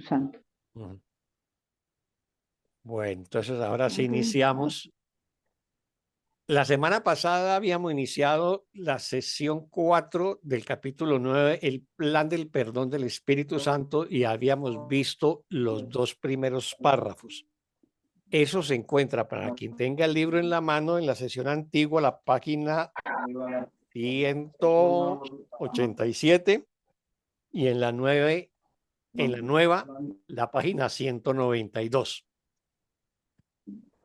Santo. Ujú. Bueno, entonces ahora sí iniciamos. La semana pasada habíamos iniciado la sesión 4 del capítulo 9, el plan del perdón del Espíritu Santo, y habíamos visto los dos primeros párrafos. Eso se encuentra para quien tenga el libro en la mano en la sesión antigua, la página 187, y en la nueva, la página 192.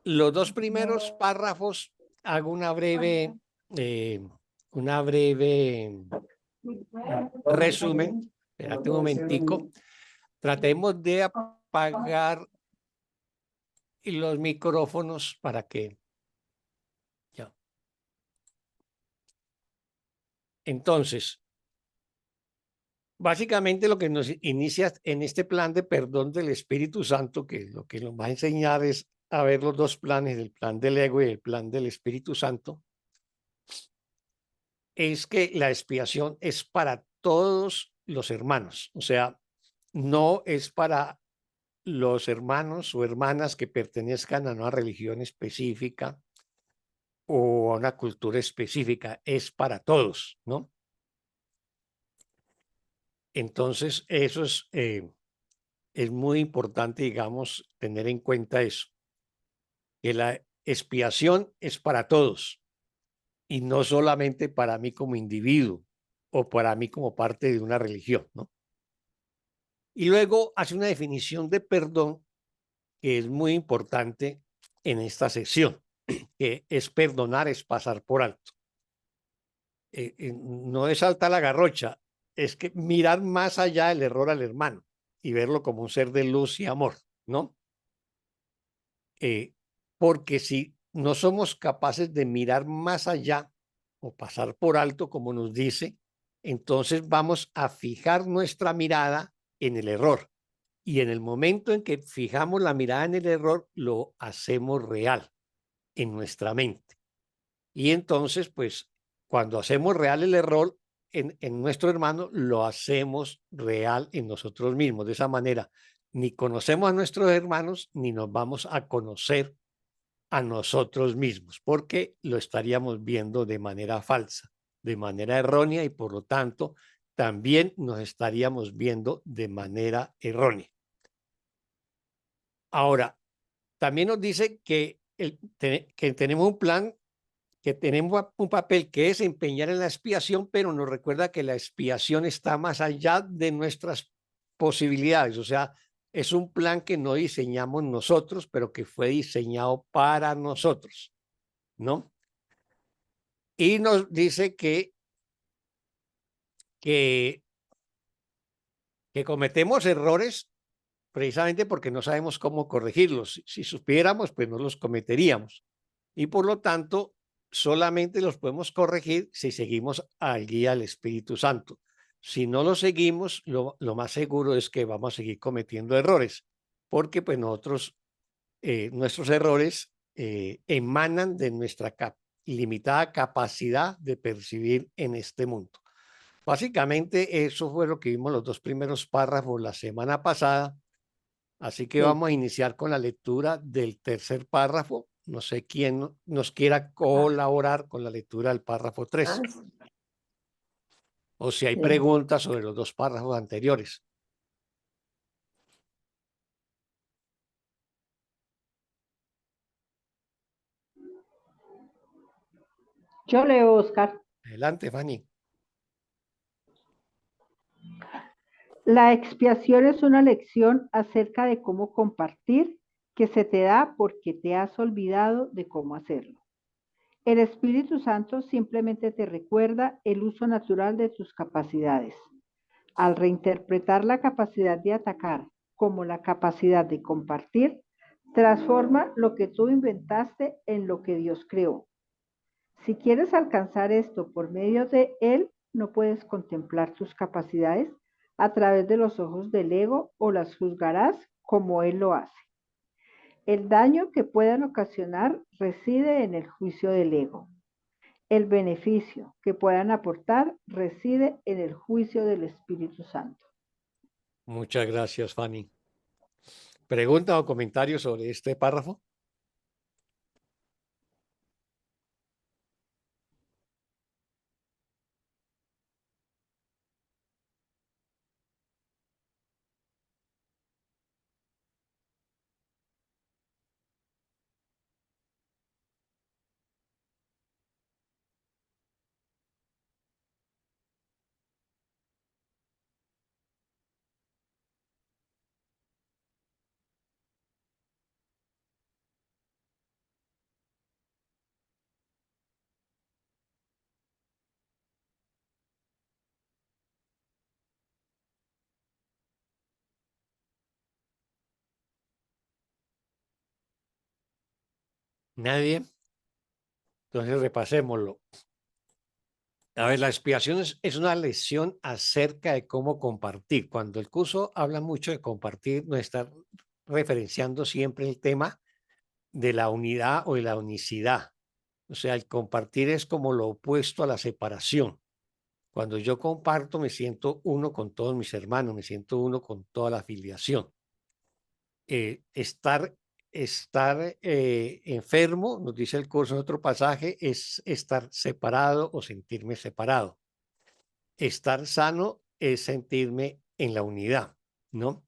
Los dos primeros párrafos hago eh, una breve resumen. Espérate un momentico. Tratemos de apagar los micrófonos para que ya. Entonces, básicamente lo que nos inicia en este plan de perdón del Espíritu Santo, que lo que nos va a enseñar es a ver los dos planes, el plan del ego y el plan del Espíritu Santo, es que la expiación es para todos los hermanos, o sea, no es para los hermanos o hermanas que pertenezcan a una religión específica o a una cultura específica, es para todos, ¿no? Entonces, eso es muy importante, digamos, tener en cuenta eso, que la expiación es para todos y no solamente para mí como individuo o para mí como parte de una religión, ¿no? Y luego hace una definición de perdón que es muy importante en esta sección, que es perdonar, es pasar por alto. No es saltar la garrocha, es que mirar más allá del error al hermano y verlo como un ser de luz y amor, ¿no? Porque si no somos capaces de mirar más allá o pasar por alto, como nos dice, entonces vamos a fijar nuestra mirada en el error. Y en el momento en que fijamos la mirada en el error, lo hacemos real en nuestra mente. Y entonces, pues, cuando hacemos real el error en nuestro hermano, lo hacemos real en nosotros mismos. De esa manera, ni conocemos a nuestros hermanos, ni nos vamos a conocer a nosotros mismos, porque lo estaríamos viendo de manera falsa, de manera errónea, y por lo tanto, también nos estaríamos viendo de manera errónea. Ahora, también nos dice que, que tenemos un plan, que tenemos un papel que es empeñar en la expiación, pero nos recuerda que la expiación está más allá de nuestras posibilidades. O sea, es un plan que no diseñamos nosotros, pero que fue diseñado para nosotros, ¿no? Y nos dice que, que cometemos errores precisamente porque no sabemos cómo corregirlos. Si supiéramos, pues no los cometeríamos. Y por lo tanto, solamente los podemos corregir si seguimos al guía del Espíritu Santo. Si no lo seguimos, lo más seguro es que vamos a seguir cometiendo errores, porque pues nosotros, nuestros errores emanan de nuestra limitada capacidad de percibir en este mundo. Básicamente eso fue lo que vimos los dos primeros párrafos la semana pasada. Así que Sí. vamos a iniciar con la lectura del tercer párrafo. No sé quién nos quiera colaborar con la lectura del párrafo 3, o si hay Sí. preguntas sobre los dos párrafos anteriores. Yo leo, Oscar. Adelante, Fanny. La expiación es una lección acerca de cómo compartir que se te da porque te has olvidado de cómo hacerlo. El Espíritu Santo simplemente te recuerda el uso natural de tus capacidades. Al reinterpretar la capacidad de atacar como la capacidad de compartir, transforma lo que tú inventaste en lo que Dios creó. Si quieres alcanzar esto por medio de Él, no puedes contemplar tus capacidades a través de los ojos del ego o las juzgarás como Él lo hace. El daño que puedan ocasionar reside en el juicio del ego. El beneficio que puedan aportar reside en el juicio del Espíritu Santo. Muchas gracias, Fanny. ¿Pregunta o comentario sobre este párrafo? ¿Nadie? Entonces repasémoslo. A ver, la expiación es una lección acerca de cómo compartir. Cuando el curso habla mucho de compartir, no está referenciando siempre el tema de la unidad o de la unicidad. O sea, el compartir es como lo opuesto a la separación. Cuando yo comparto, me siento uno con todos mis hermanos, me siento uno con toda la filiación. Estar enfermo, nos dice el curso en otro pasaje, es estar separado o sentirme separado. Estar sano es sentirme en la unidad, ¿no?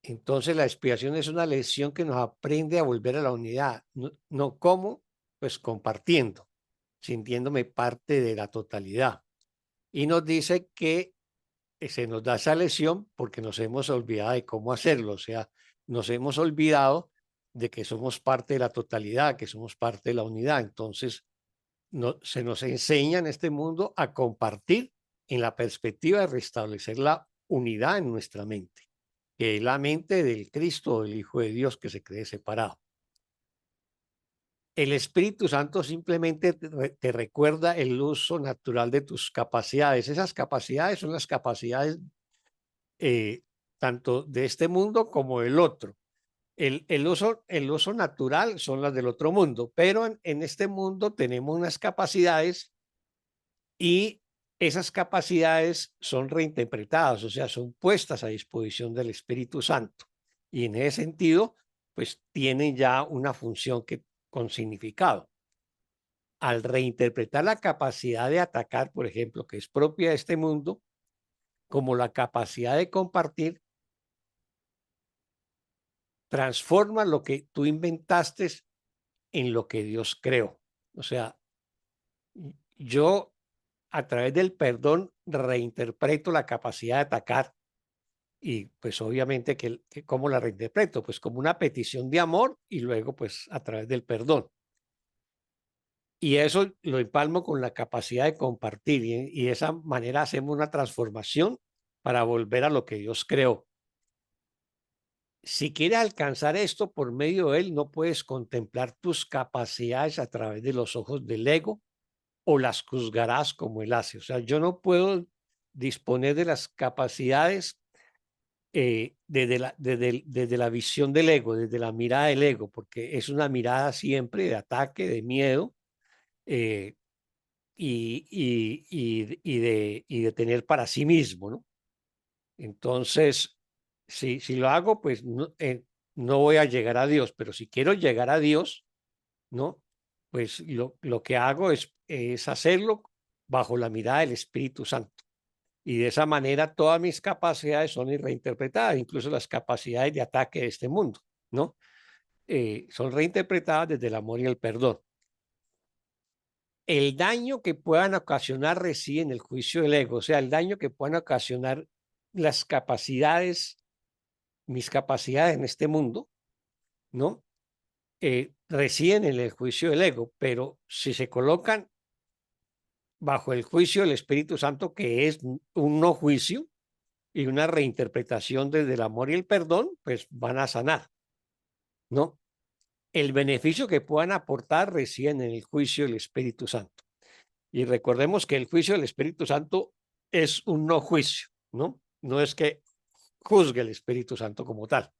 Entonces la expiación es una lección que nos aprende a volver a la unidad. No cómo, pues compartiendo, sintiéndome parte de la totalidad. Y nos dice que se nos da esa lección porque nos hemos olvidado de cómo hacerlo, o sea, nos hemos olvidado de que somos parte de la totalidad, que somos parte de la unidad. Entonces, se nos enseña en este mundo a compartir en la perspectiva de restablecer la unidad en nuestra mente, que es la mente del Cristo o del Hijo de Dios que se cree separado. El Espíritu Santo simplemente te recuerda el uso natural de tus capacidades. Esas capacidades son las capacidades eh, tanto de este mundo como del otro. El uso natural son las del otro mundo, pero en este mundo tenemos unas capacidades y esas capacidades son reinterpretadas, o sea, son puestas a disposición del Espíritu Santo. Y en ese sentido, pues tienen ya una función con significado. Al reinterpretar la capacidad de atacar, por ejemplo, que es propia de este mundo, como la capacidad de compartir, transforma lo que tú inventaste en lo que Dios creó. O sea, yo a través del perdón reinterpreto la capacidad de atacar y pues obviamente ¿cómo la reinterpreto? Pues como una petición de amor y luego pues a través del perdón. Y eso lo empalmo con la capacidad de compartir y de esa manera hacemos una transformación para volver a lo que Dios creó. Si quieres alcanzar esto por medio de él, no puedes contemplar tus capacidades a través de los ojos del ego o las juzgarás como él hace. O sea, yo no puedo disponer de las capacidades desde la visión del ego, desde la mirada del ego, porque es una mirada siempre de ataque, de miedo eh, y de tener para sí mismo, ¿no? Entonces, si lo hago, pues no voy a llegar a Dios, pero si quiero llegar a Dios, ¿no? Pues lo que hago es hacerlo bajo la mirada del Espíritu Santo. Y de esa manera todas mis capacidades son reinterpretadas, incluso las capacidades de ataque de este mundo, ¿no? Son reinterpretadas desde el amor y el perdón. El daño que puedan ocasionar reside en el juicio del ego, o sea, el daño que puedan ocasionar las capacidades, mis capacidades en este mundo, ¿no? Residen en el juicio del ego, pero si se colocan bajo el juicio del Espíritu Santo, que es un no juicio y una reinterpretación desde el amor y el perdón, pues van a sanar, ¿no? El beneficio que puedan aportar reside en el juicio del Espíritu Santo. Y recordemos que el juicio del Espíritu Santo es un no juicio, ¿no? No es que juzgue el Espíritu Santo como tal,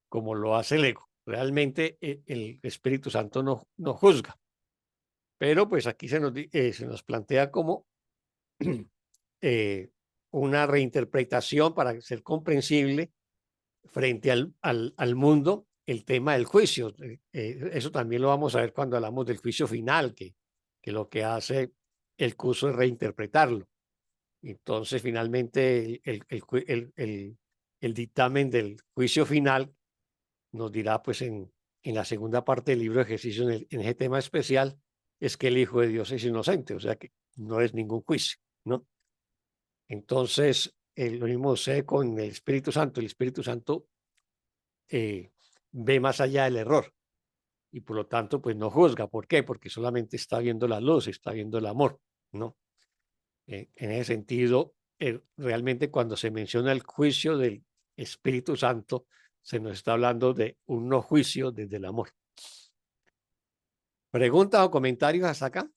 como lo hace el ego. Realmente el Espíritu Santo no juzga. Pero pues aquí se nos plantea como una reinterpretación para ser comprensible frente al mundo el tema del juicio. Eso también lo vamos a ver cuando hablamos del juicio final, que lo que hace el curso es reinterpretarlo. Entonces, finalmente, el dictamen del juicio final nos dirá, pues, en la segunda parte del libro de ejercicio, en ese tema especial, es que el Hijo de Dios es inocente, o sea que no es ningún juicio, ¿no? Entonces, lo mismo sucede con el Espíritu Santo. El Espíritu Santo ve más allá del error y por lo tanto, pues no juzga. ¿Por qué? Porque solamente está viendo la luz, está viendo el amor, ¿no? En ese sentido, realmente cuando se menciona el juicio del Espíritu Santo, se nos está hablando de un no juicio desde el amor. ¿Preguntas o comentarios hasta acá?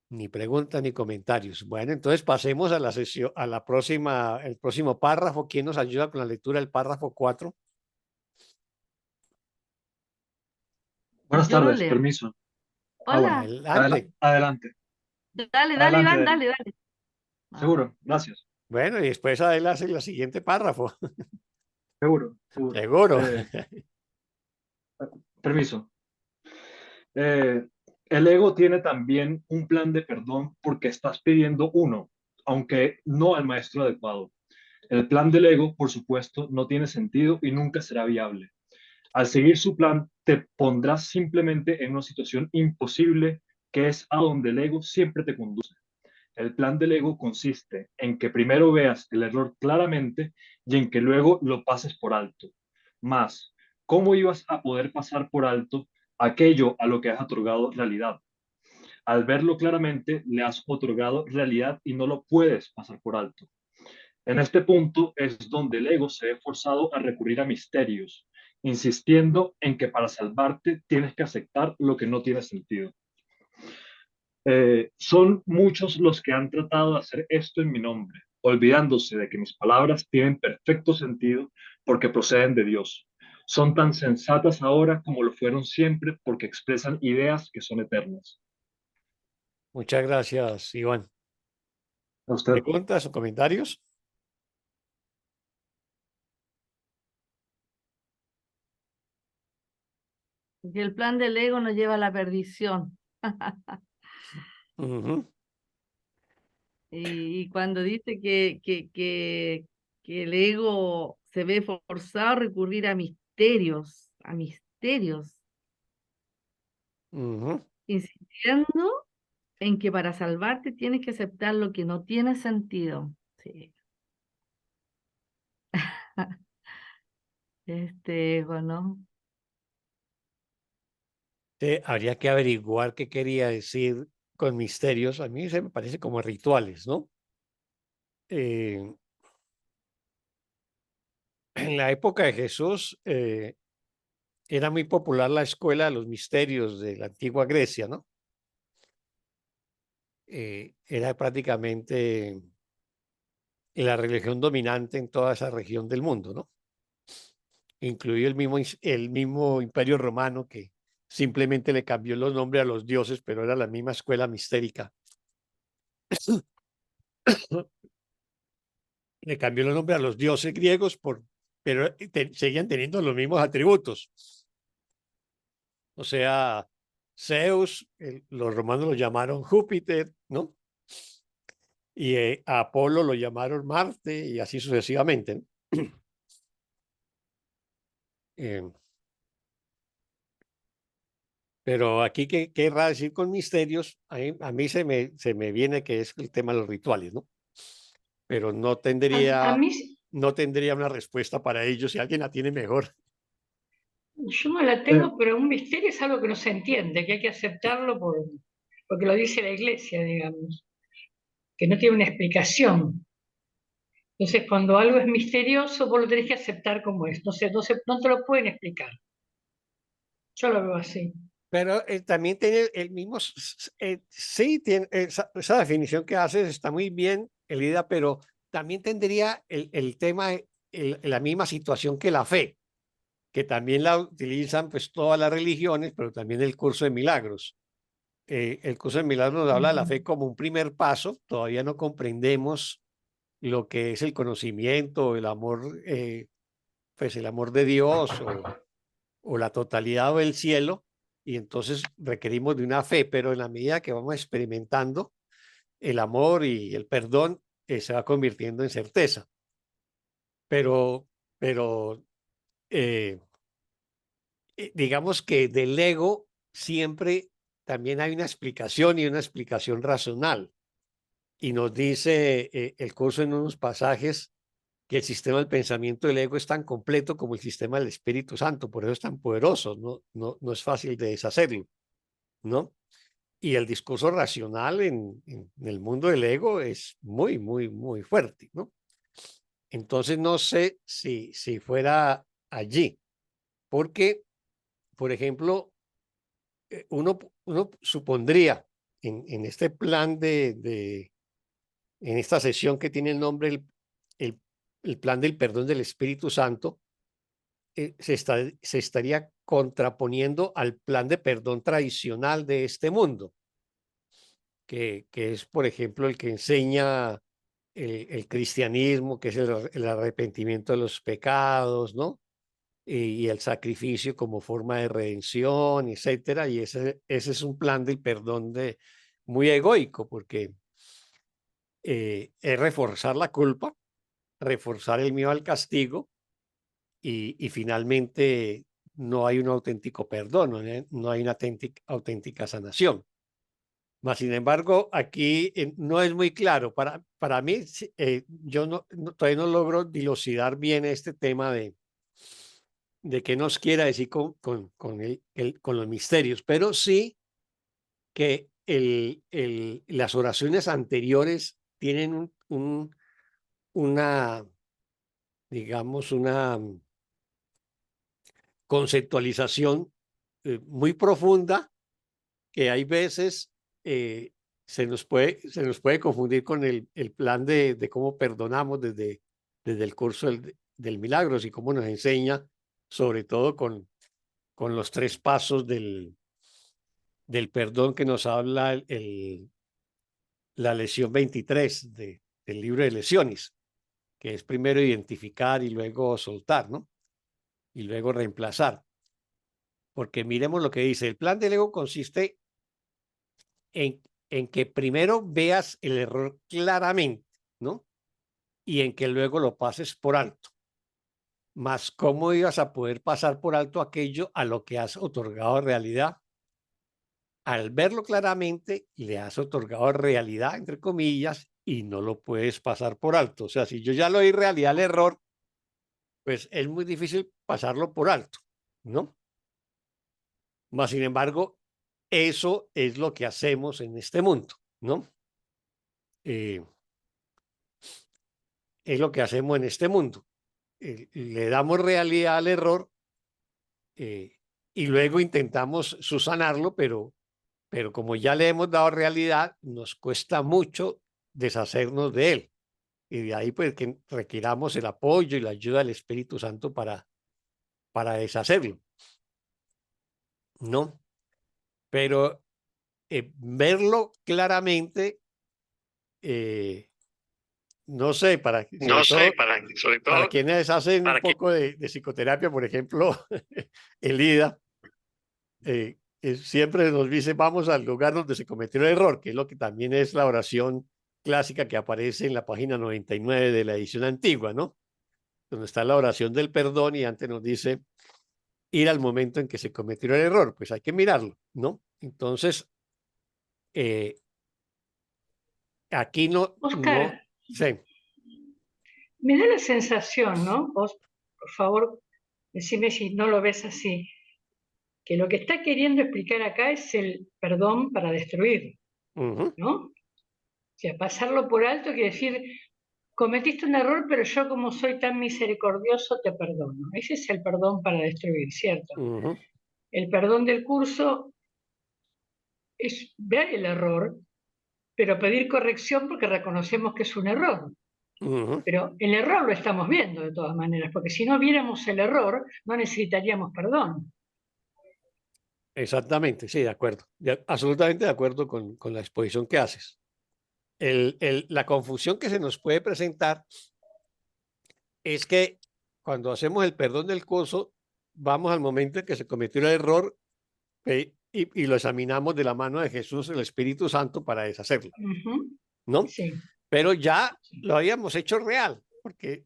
Ni preguntas ni comentarios. Bueno, entonces pasemos a la sesión, a la próxima, el próximo párrafo. ¿Quién nos ayuda con la lectura del párrafo 4? Buenas Yo lo tardes, leo. permiso. Bueno, Hola. Adelante. adelante. Dale, Adelante, Iván, Deli. dale, dale. Ah, Seguro, gracias. Bueno, y después Adela hace el siguiente párrafo. Seguro, seguro. Seguro. Permiso. Eh, el ego tiene también un plan de perdón porque estás pidiendo uno, aunque no al maestro adecuado. El plan del ego, por supuesto, no tiene sentido y nunca será viable. Al seguir su plan, te pondrás simplemente en una situación imposible que es a donde el ego siempre te conduce. El plan del ego consiste en que primero veas el error claramente y en que luego lo pases por alto. Más, ¿cómo ibas a poder pasar por alto aquello a lo que has otorgado realidad? Al verlo claramente, le has otorgado realidad y no lo puedes pasar por alto. En este punto es donde el ego se ve forzado a recurrir a misterios, insistiendo en que para salvarte tienes que aceptar lo que no tiene sentido. Son muchos los que han tratado de hacer esto en mi nombre, olvidándose de que mis palabras tienen perfecto sentido porque proceden de Dios. Son tan sensatas ahora como lo fueron siempre porque expresan ideas que son eternas. Muchas gracias, Iván. A usted. ¿Preguntas o comentarios? que el plan del ego nos lleva a la perdición. Ujú. Y cuando dice que el ego se ve forzado a recurrir a misterios, Ujú. insistiendo en que para salvarte tienes que aceptar lo que no tiene sentido. Sí. Bueno, Habría que averiguar qué quería decir con misterios. A mí se me parece como rituales, ¿no? Eh, en la época de Jesús era muy popular la escuela de los misterios de la antigua Grecia, ¿no? Era prácticamente la religión dominante en toda esa región del mundo, ¿no? Incluido el mismo Imperio Romano, que simplemente le cambió los nombres a los dioses, pero era la misma escuela mistérica. Le cambió los nombres a los dioses griegos, pero seguían teniendo los mismos atributos. O sea, Zeus, los romanos lo llamaron Júpiter, ¿no? Y a Apolo lo llamaron Marte y así sucesivamente, ¿no? Eh, pero aquí, ¿qué querrá decir con misterios? A mí se me viene que es el tema de los rituales, ¿no? Pero A mí, no tendría una respuesta para ello. Si alguien la tiene mejor. yo no la tengo, pero un misterio es algo que no se entiende, que hay que aceptarlo porque lo dice la iglesia, digamos, que no tiene una explicación. Entonces, cuando algo es misterioso, vos lo tenés que aceptar como es. No te lo pueden explicar. Yo lo veo así. Pero también tiene el mismo, sí, tiene esa definición que haces está muy bien, Elida, pero también tendría el tema, la misma situación que la fe, que también la utilizan pues todas las religiones, pero también el curso de milagros. el curso de milagros nos habla de la fe como un primer paso. Todavía no comprendemos lo que es el conocimiento, el amor, pues el amor de Dios o la totalidad del cielo, y entonces requerimos de una fe, pero en la medida que vamos experimentando el amor y el perdón, se va convirtiendo en certeza. Pero eh, digamos que del ego siempre también hay una explicación y una explicación racional. Y nos dice el curso en unos pasajes que el sistema del pensamiento del ego es tan completo como el sistema del Espíritu Santo, por eso es tan poderoso, no es fácil de deshacerlo, ¿no? Y el discurso racional en el mundo del ego es muy, muy, muy fuerte, ¿no? Entonces no sé si fuera allí, porque, por ejemplo, uno supondría en este plan en esta sesión que tiene el nombre el, el plan del perdón del Espíritu Santo, se estaría contraponiendo al plan de perdón tradicional de este mundo, que es, por ejemplo, el que enseña el cristianismo, que es el arrepentimiento de los pecados, ¿no? Y el sacrificio como forma de redención, etcétera. Y ese es un plan del perdón muy egoico, porque es reforzar la culpa, reforzar el miedo al castigo y finalmente no hay un auténtico perdón, no hay una auténtica sanación. Mas, sin embargo, aquí no es muy claro. Para mí, yo todavía no logro dilucidar bien este tema de qué nos quiera decir con los misterios, pero sí que las oraciones anteriores tienen una, digamos, una conceptualización muy profunda que hay veces se nos puede confundir con el plan de cómo perdonamos desde el curso del Milagros y cómo nos enseña, sobre todo con los 3 pasos del perdón que nos habla la lección 23 del libro de lecciones, que es primero identificar y luego soltar, ¿no? Y luego reemplazar. Porque miremos lo que dice, el plan del ego consiste en que primero veas el error claramente, ¿no? Y en que luego lo pases por alto. Mas, ¿cómo ibas a poder pasar por alto aquello a lo que has otorgado realidad? Al verlo claramente, le has otorgado realidad, entre comillas, y no lo puedes pasar por alto. O sea, si yo ya lo di realidad al error, pues es muy difícil pasarlo por alto, ¿no? Mas, sin embargo, eso es lo que hacemos en este mundo, ¿no? Eh, es lo que hacemos en este mundo. Le damos realidad al error y luego intentamos subsanarlo, pero como ya le hemos dado realidad, nos cuesta mucho deshacernos de él. Y de ahí pues que requiramos el apoyo y la ayuda del Espíritu Santo para deshacerlo, ¿no? Pero verlo claramente, no sé, sobre para todo, quienes hacen un para que poco de psicoterapia, por ejemplo, el IDA, siempre nos dice, vamos al lugar donde se cometió el error, que es lo que también es la oración clásica que aparece en la página 99 de la edición antigua, ¿no? Donde está la oración del perdón y antes nos dice ir al momento en que se cometió el error, pues hay que mirarlo, ¿no? Entonces, eh, aquí no Oscar, sé. me da la sensación, ¿no? Vos, por favor, decime si no lo ves así, que lo que está queriendo explicar acá es el perdón para destruir, Ujú, ¿no? O sea, pasarlo por alto quiere decir, cometiste un error, pero yo como soy tan misericordioso te perdono. Ese es el perdón para destruir, ¿cierto? ujú, El perdón del curso es ver el error, pero pedir corrección porque reconocemos que es un error. ujú. Pero el error lo estamos viendo de todas maneras, porque si no viéramos el error, no necesitaríamos perdón. Exactamente, sí, de acuerdo. Absolutamente de acuerdo con la exposición que haces. La confusión que se nos puede presentar es que cuando hacemos el perdón del curso, vamos al momento en que se cometió el error y lo examinamos de la mano de Jesús, el Espíritu Santo, para deshacerlo, Ujú, ¿no? sí, Pero ya sí. lo habíamos hecho real, porque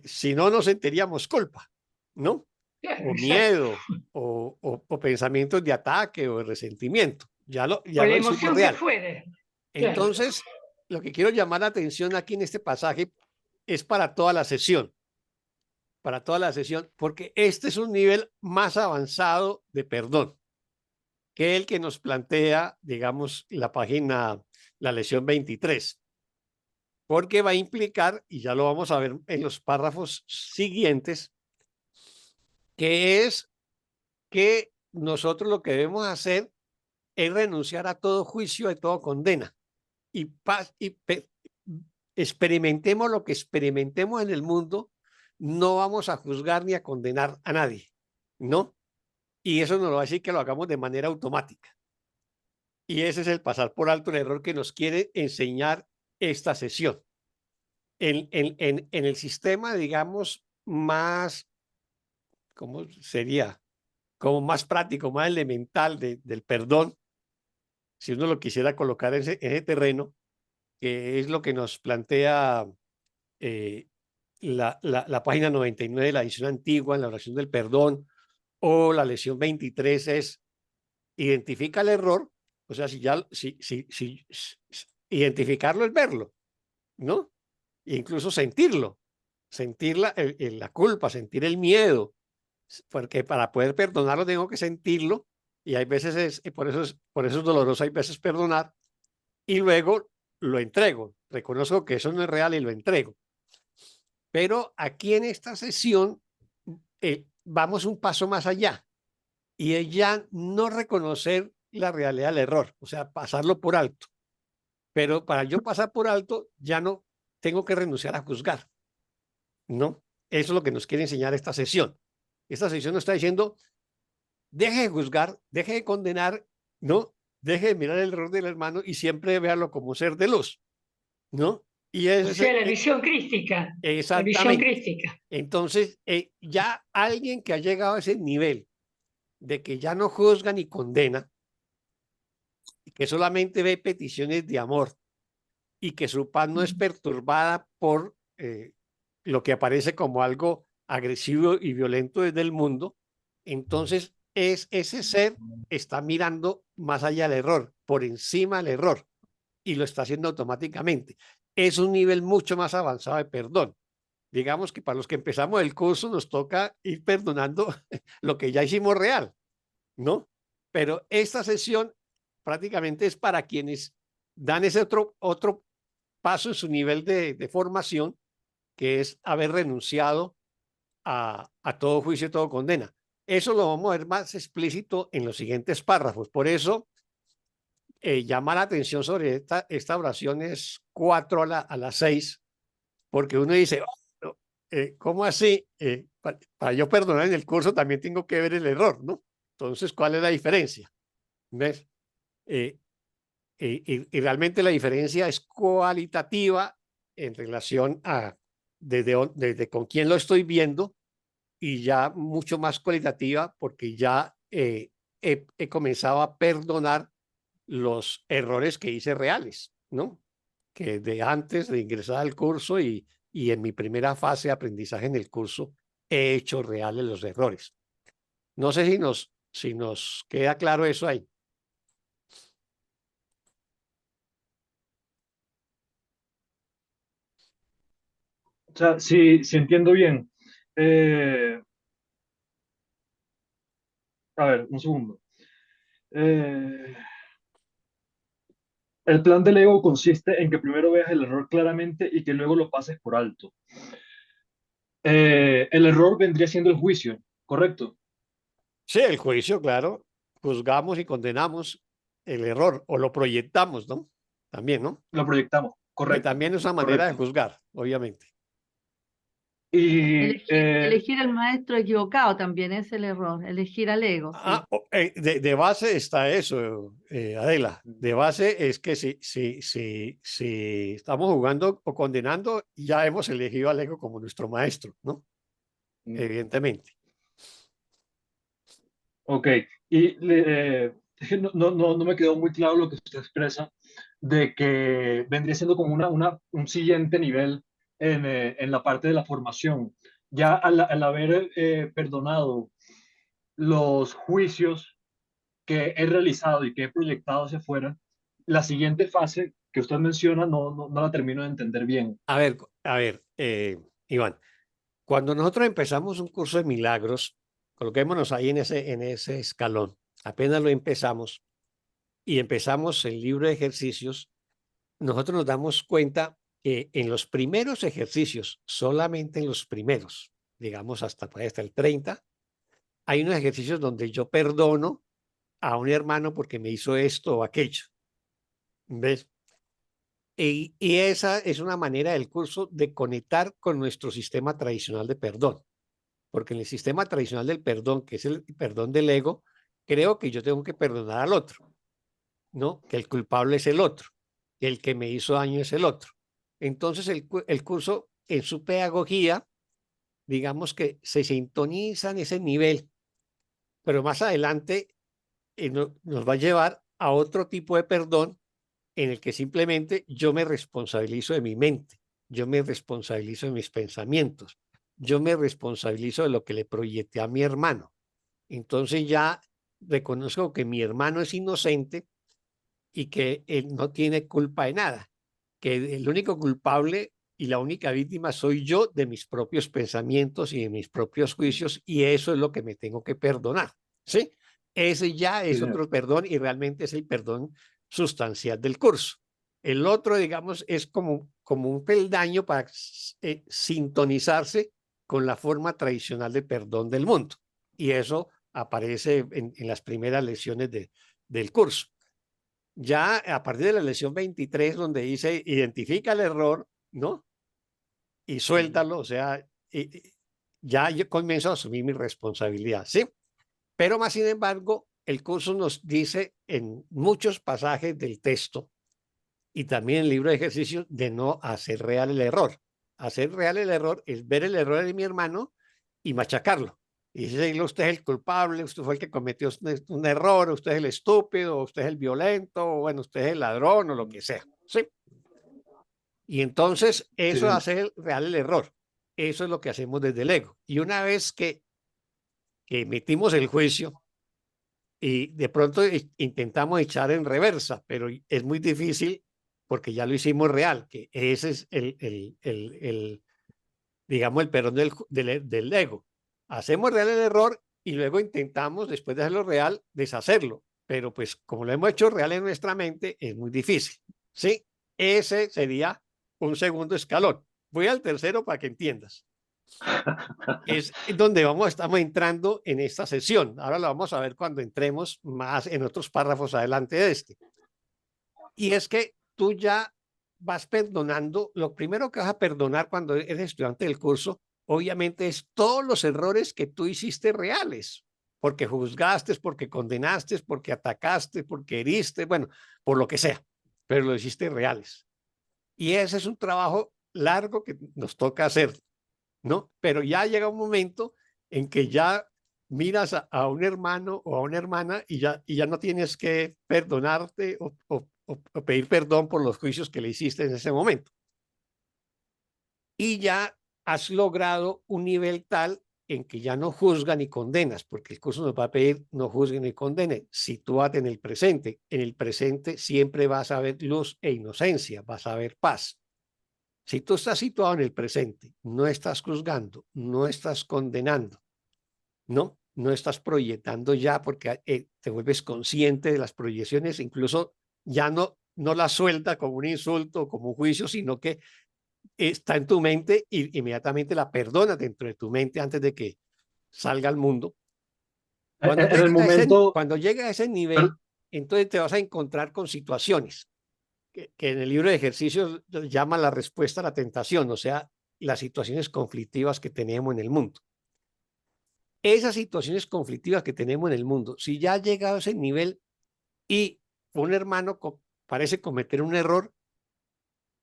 si no nos sentiríamos culpa, ¿no? Claro, O exacto. miedo, o pensamientos de ataque o de resentimiento. O Ya la lo hicimos emoción que real. fuere. Claro. Entonces, lo que quiero llamar la atención aquí en este pasaje es para toda la sesión, porque este es un nivel más avanzado de perdón que el que nos plantea, digamos, la lección 23, porque va a implicar, y ya lo vamos a ver en los párrafos siguientes, que es que nosotros lo que debemos hacer es renunciar a todo juicio, a toda condena, y experimentemos lo que experimentemos en el mundo, no vamos a juzgar ni a condenar a nadie, ¿no? Y eso nos lo va a decir que lo hagamos de manera automática. Y ese es el pasar por alto el error que nos quiere enseñar esta sesión. En el sistema, digamos, más, ¿cómo sería? Como más práctico, más elemental del perdón, si uno lo quisiera colocar en ese terreno, que es lo que nos plantea eh, la página 99 de la edición antigua, en la oración del perdón, o la lección 23 es identifica el error, o sea, identificarlo es verlo, ¿no? E incluso sentirlo, sentir la culpa, sentir el miedo, porque para poder perdonarlo tengo que sentirlo, y hay veces por eso es doloroso, hay veces perdonar, y luego lo entrego, reconozco que eso no es real y lo entrego. Pero aquí en esta sesión vamos un paso más allá y es ya no reconocer la realidad del error, o sea, pasarlo por alto. Pero para yo pasar por alto, ya no tengo que renunciar a juzgar, ¿no? Eso es lo que nos quiere enseñar esta sesión. Esta sesión nos está diciendo, deje de juzgar, deje de condenar, ¿no? Deje de mirar el error del hermano y siempre véalo como ser de luz, ¿no? Y O sea, la visión crística. La visión exactamente. crística. Entonces, ya alguien que ha llegado a ese nivel de que ya no juzga ni condena, y que solamente ve peticiones de amor y que su paz no es perturbada por lo que aparece como algo agresivo y violento desde el mundo, entonces ese ser está mirando más allá del error, por encima del error, y lo está haciendo automáticamente. Es un nivel mucho más avanzado de perdón. Digamos que para los que empezamos el curso nos toca ir perdonando lo que ya hicimos real, ¿no? Pero esta sesión prácticamente es para quienes dan ese otro paso en su nivel de formación, que es haber renunciado a todo juicio y todo condena. Eso lo vamos a ver más explícito en los siguientes párrafos. Por eso, llama la atención sobre esta oración es 4 a las 6, porque uno dice, oh, ¿cómo así? Para yo perdonar en el curso también tengo que ver el error, ¿no? Entonces, ¿cuál es la diferencia? ¿Ves? Y realmente la diferencia es cualitativa en relación a desde con quién lo estoy viendo y ya mucho más cualitativa porque ya he comenzado a perdonar los errores que hice reales, ¿no? Que de antes de ingresar al curso y en mi primera fase de aprendizaje en el curso he hecho reales los errores. No sé si nos queda claro eso ahí. O sea, si entiendo bien, eh, a ver, un segundo. Eh, el plan del ego consiste en que primero veas el error claramente y que luego lo pases por alto. El error vendría siendo el juicio, ¿correcto? Sí, el juicio, claro. Juzgamos y condenamos el error o lo proyectamos, ¿no? También, ¿no? Lo proyectamos, Que correcto, también es una manera de correcto. juzgar, obviamente. Y Elegir al maestro equivocado también es el error, elegir al ego, sí. De base está eso, Adela. De base es que si estamos jugando o condenando, ya hemos elegido al ego como nuestro maestro, ¿no? Evidentemente. ok, y no me quedó muy claro lo que usted expresa de que vendría siendo como un siguiente nivel en la parte de la formación. Ya al haber perdonado los juicios que he realizado y que he proyectado hacia afuera, la siguiente fase que usted menciona no la termino de entender bien. A ver, Iván, cuando nosotros empezamos un curso de milagros, coloquémonos ahí en ese escalón, apenas lo empezamos y empezamos el libro de ejercicios, nosotros nos damos cuenta que en los primeros ejercicios, solamente en los primeros, digamos hasta el 30, hay unos ejercicios donde yo perdono a un hermano porque me hizo esto o aquello. ¿Ves? Y esa es una manera del curso de conectar con nuestro sistema tradicional de perdón. Porque en el sistema tradicional del perdón, que es el perdón del ego, creo que yo tengo que perdonar al otro, ¿no? Que el culpable es el otro, que el que me hizo daño es el otro. Entonces el curso en su pedagogía, digamos que se sintoniza en ese nivel, pero más adelante nos va a llevar a otro tipo de perdón en el que simplemente yo me responsabilizo de mi mente, yo me responsabilizo de mis pensamientos, yo me responsabilizo de lo que le proyecté a mi hermano. Entonces ya reconozco que mi hermano es inocente y que él no tiene culpa de nada, que el único culpable y la única víctima soy yo de mis propios pensamientos y de mis propios juicios, y eso es lo que me tengo que perdonar, ¿sí? Ese ya es Sí, otro perdón y realmente es el perdón sustancial del curso. El otro, digamos, es como un peldaño para sintonizarse con la forma tradicional de perdón del mundo. Y eso aparece en las primeras lecciones del curso. Ya a partir de la lección 23, donde dice identifica el error, ¿no? Y suéltalo, o sea, ya yo comienzo a asumir mi responsabilidad, ¿sí? Pero más sin embargo, el curso nos dice en muchos pasajes del texto y también en el libro de ejercicios de no hacer real el error. Hacer real el error es ver el error de mi hermano y machacarlo. Y decirle, usted es el culpable, usted fue el que cometió un error, usted es el estúpido, usted es el violento, o bueno, usted es el ladrón o lo que sea. ¿Sí? Y entonces eso es hacer real el error. Eso es lo que hacemos desde el ego. Y una vez que emitimos el juicio y de pronto intentamos echar en reversa, pero es muy difícil porque ya lo hicimos real, que ese es digamos, el perdón del ego. Hacemos real el error y luego intentamos, después de hacerlo real, deshacerlo. Pero pues como lo hemos hecho real en nuestra mente, es muy difícil. ¿Sí? Ese sería un segundo escalón. Voy al tercero para que entiendas. Es donde estamos entrando en esta sesión. Ahora lo vamos a ver cuando entremos más en otros párrafos adelante de este. Y es que tú ya vas perdonando. Lo primero que vas a perdonar cuando eres estudiante del curso, obviamente, es todos los errores que tú hiciste reales, porque juzgaste, porque condenaste, porque atacaste, porque heriste, bueno, por lo que sea, pero lo hiciste reales. Y ese es un trabajo largo que nos toca hacer, ¿no? Pero ya llega un momento en que ya miras a un hermano o a una hermana y ya no tienes que perdonarte o pedir perdón por los juicios que le hiciste en ese momento. Y ya has logrado un nivel tal en que ya no juzgas ni condenas, porque el curso nos va a pedir no juzguen ni condenen, sitúate en el presente siempre vas a ver luz e inocencia, vas a ver paz. Si tú estás situado en el presente, no estás juzgando, no estás condenando, no estás proyectando ya porque te vuelves consciente de las proyecciones, incluso ya no las suelta como un insulto o como un juicio, sino que está en tu mente y inmediatamente la perdonas dentro de tu mente antes de que salga al mundo. Cuando llega a ese nivel, entonces te vas a encontrar con situaciones que en el libro de ejercicios llama la respuesta a la tentación, o sea, las situaciones conflictivas que tenemos en el mundo. Esas situaciones conflictivas que tenemos en el mundo, si ya ha llegado a ese nivel y un hermano parece cometer un error,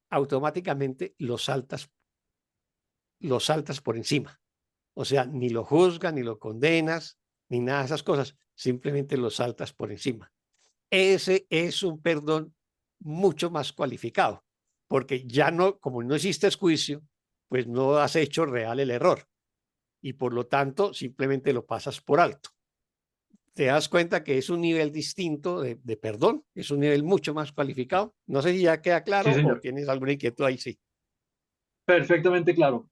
automáticamente lo saltas por encima. O sea, ni lo juzgas, ni lo condenas, ni nada de esas cosas, simplemente lo saltas por encima. Ese es un perdón mucho más cualificado, porque ya no, como no existe juicio, pues no has hecho real el error y por lo tanto simplemente lo pasas por alto. Te das cuenta que es un nivel distinto de perdón, es un nivel mucho más cualificado. No sé si ya queda claro Sí, o señor. tienes alguna inquietud ahí, sí. Perfectamente claro.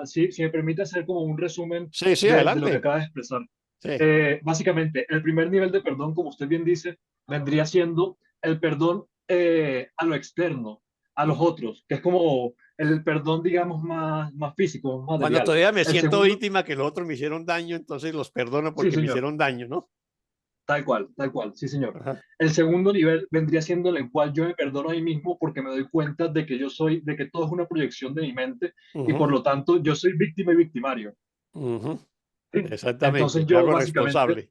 Si me permite hacer como un resumen Sí, sí, de lo que adelante. acaba de expresar. Sí. Básicamente, el primer nivel de perdón, como usted bien dice, vendría siendo el perdón a lo externo, a los otros, que es como el perdón, digamos, más físico, más Cuando material. todavía me El siento segundo, víctima que los otros me hicieron daño, entonces los perdono sí, porque me señor, hicieron daño, ¿no? tal cual, sí, señor. Ajá. El segundo nivel vendría siendo en el cual yo me perdono a mí mismo porque me doy cuenta de que de que todo es una proyección de mi mente y Ujú, por lo tanto yo soy víctima y victimario. ujú. ¿Sí? Exactamente, Entonces me yo hago básicamente responsable.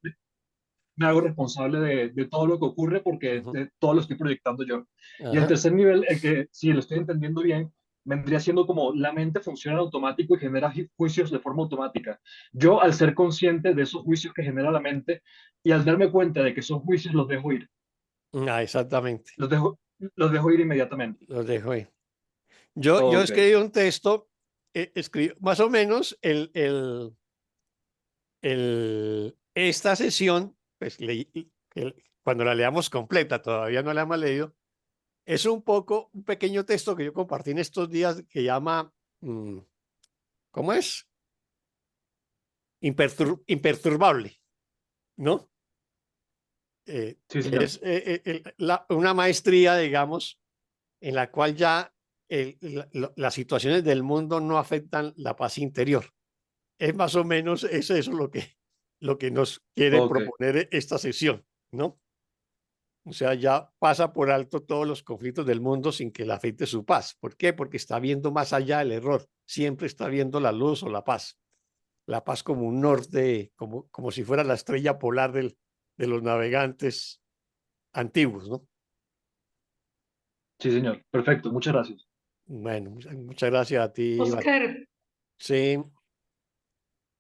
me hago responsable de todo lo que ocurre porque Ujú. todo lo estoy proyectando yo. Y el Ajá. tercer nivel, el que, si lo estoy entendiendo bien, vendría siendo como la mente funciona en automático y genera juicios de forma automática. Yo, al ser consciente de esos juicios que genera la mente y al darme cuenta de que son juicios, los dejo ir. Exactamente, Los dejo, los dejo ir inmediatamente. los dejo ahí. Yo Ok, escribí un texto, escribí más o menos esta sesión, pues cuando la leamos completa, todavía no la hemos leído, es un pequeño texto que yo compartí en estos días que llama, ¿cómo es? Imperturbable, ¿no? sí, Que señor. es una maestría, digamos, en la cual ya las situaciones del mundo no afectan la paz interior. Es más o menos es eso lo que nos quiere Ok, proponer esta sesión, ¿no? O sea, ya pasa por alto todos los conflictos del mundo sin que le afecte su paz. ¿Por qué? Porque está viendo más allá del error. Siempre está viendo la luz o la paz. La paz como un norte, como si fuera la estrella polar de los navegantes antiguos, ¿no? sí, señor. Perfecto, muchas gracias. Bueno, muchas gracias a ti, Iván. Oscar, Sí,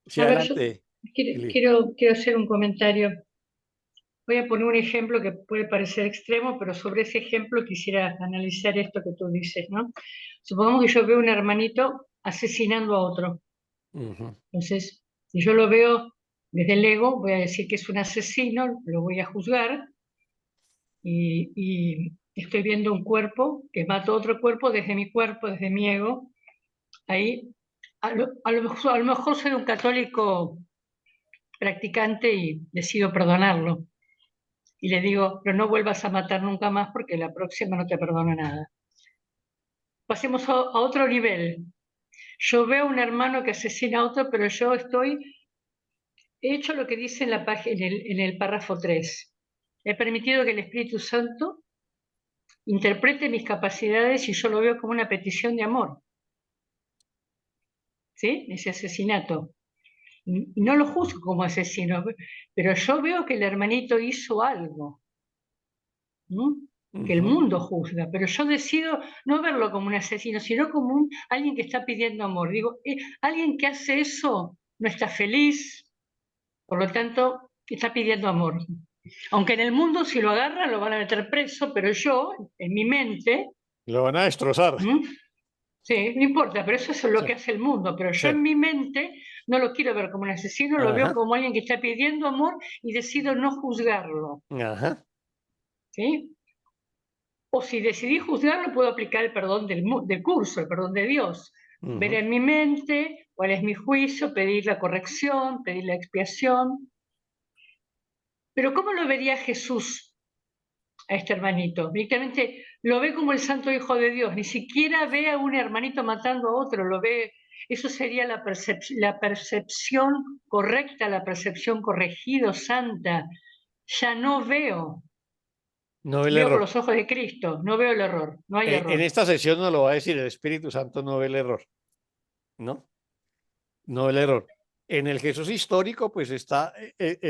sí, a ver, yo adelante, Eli. quiero hacer un comentario. Voy a poner un ejemplo que puede parecer extremo, pero sobre ese ejemplo quisiera analizar esto que tú dices, ¿no? Supongamos que yo veo un hermanito asesinando a otro. Ujú, Entonces, si yo lo veo desde el ego, voy a decir que es un asesino, lo voy a juzgar y estoy viendo un cuerpo que mata a otro cuerpo, desde mi ego. Ahí, a lo mejor soy un católico practicante y decido perdonarlo. Y le digo, pero no vuelvas a matar nunca más porque la próxima no te perdono nada. Pasemos a otro nivel. Yo veo a un hermano que asesina a otro, pero yo he hecho lo que dice en la página, en el párrafo 3. He permitido que el Espíritu Santo interprete mis capacidades y yo lo veo como una petición de amor. ¿Sí? Ese asesinato. Y no lo juzgo como asesino, pero yo veo que el hermanito hizo algo, ¿no? Que el ujú. mundo juzga, pero yo decido no verlo como un asesino, sino como alguien que está pidiendo amor. Digo, alguien que hace eso no está feliz, por lo tanto, está pidiendo amor. Aunque en el mundo si lo agarran lo van a meter preso, pero yo, en mi mente, Lo van a destrozar. ¿m? Sí, no importa, pero eso es lo Sí, que hace el mundo, pero yo sí. en mi mente no lo quiero ver como un asesino, lo veo Ajá, como alguien que está pidiendo amor y decido no juzgarlo, ajá. ¿sí? O si decidí juzgarlo, puedo aplicar el perdón del curso, el perdón de Dios. Ver Ujú. en mi mente cuál es mi juicio, pedir la corrección, pedir la expiación. Pero ¿cómo lo vería Jesús a este hermanito? Directamente lo ve como el santo hijo de Dios, ni siquiera ve a un hermanito matando a otro, lo ve, eso sería la percepción correcta, la percepción corregida, santa. Ya no veo, No ve el veo con error. los ojos de Cristo, no veo el error, no hay En error. esta sesión nos lo va a decir el Espíritu Santo, no ve el error. ¿no? No el error. En el Jesús histórico, pues está,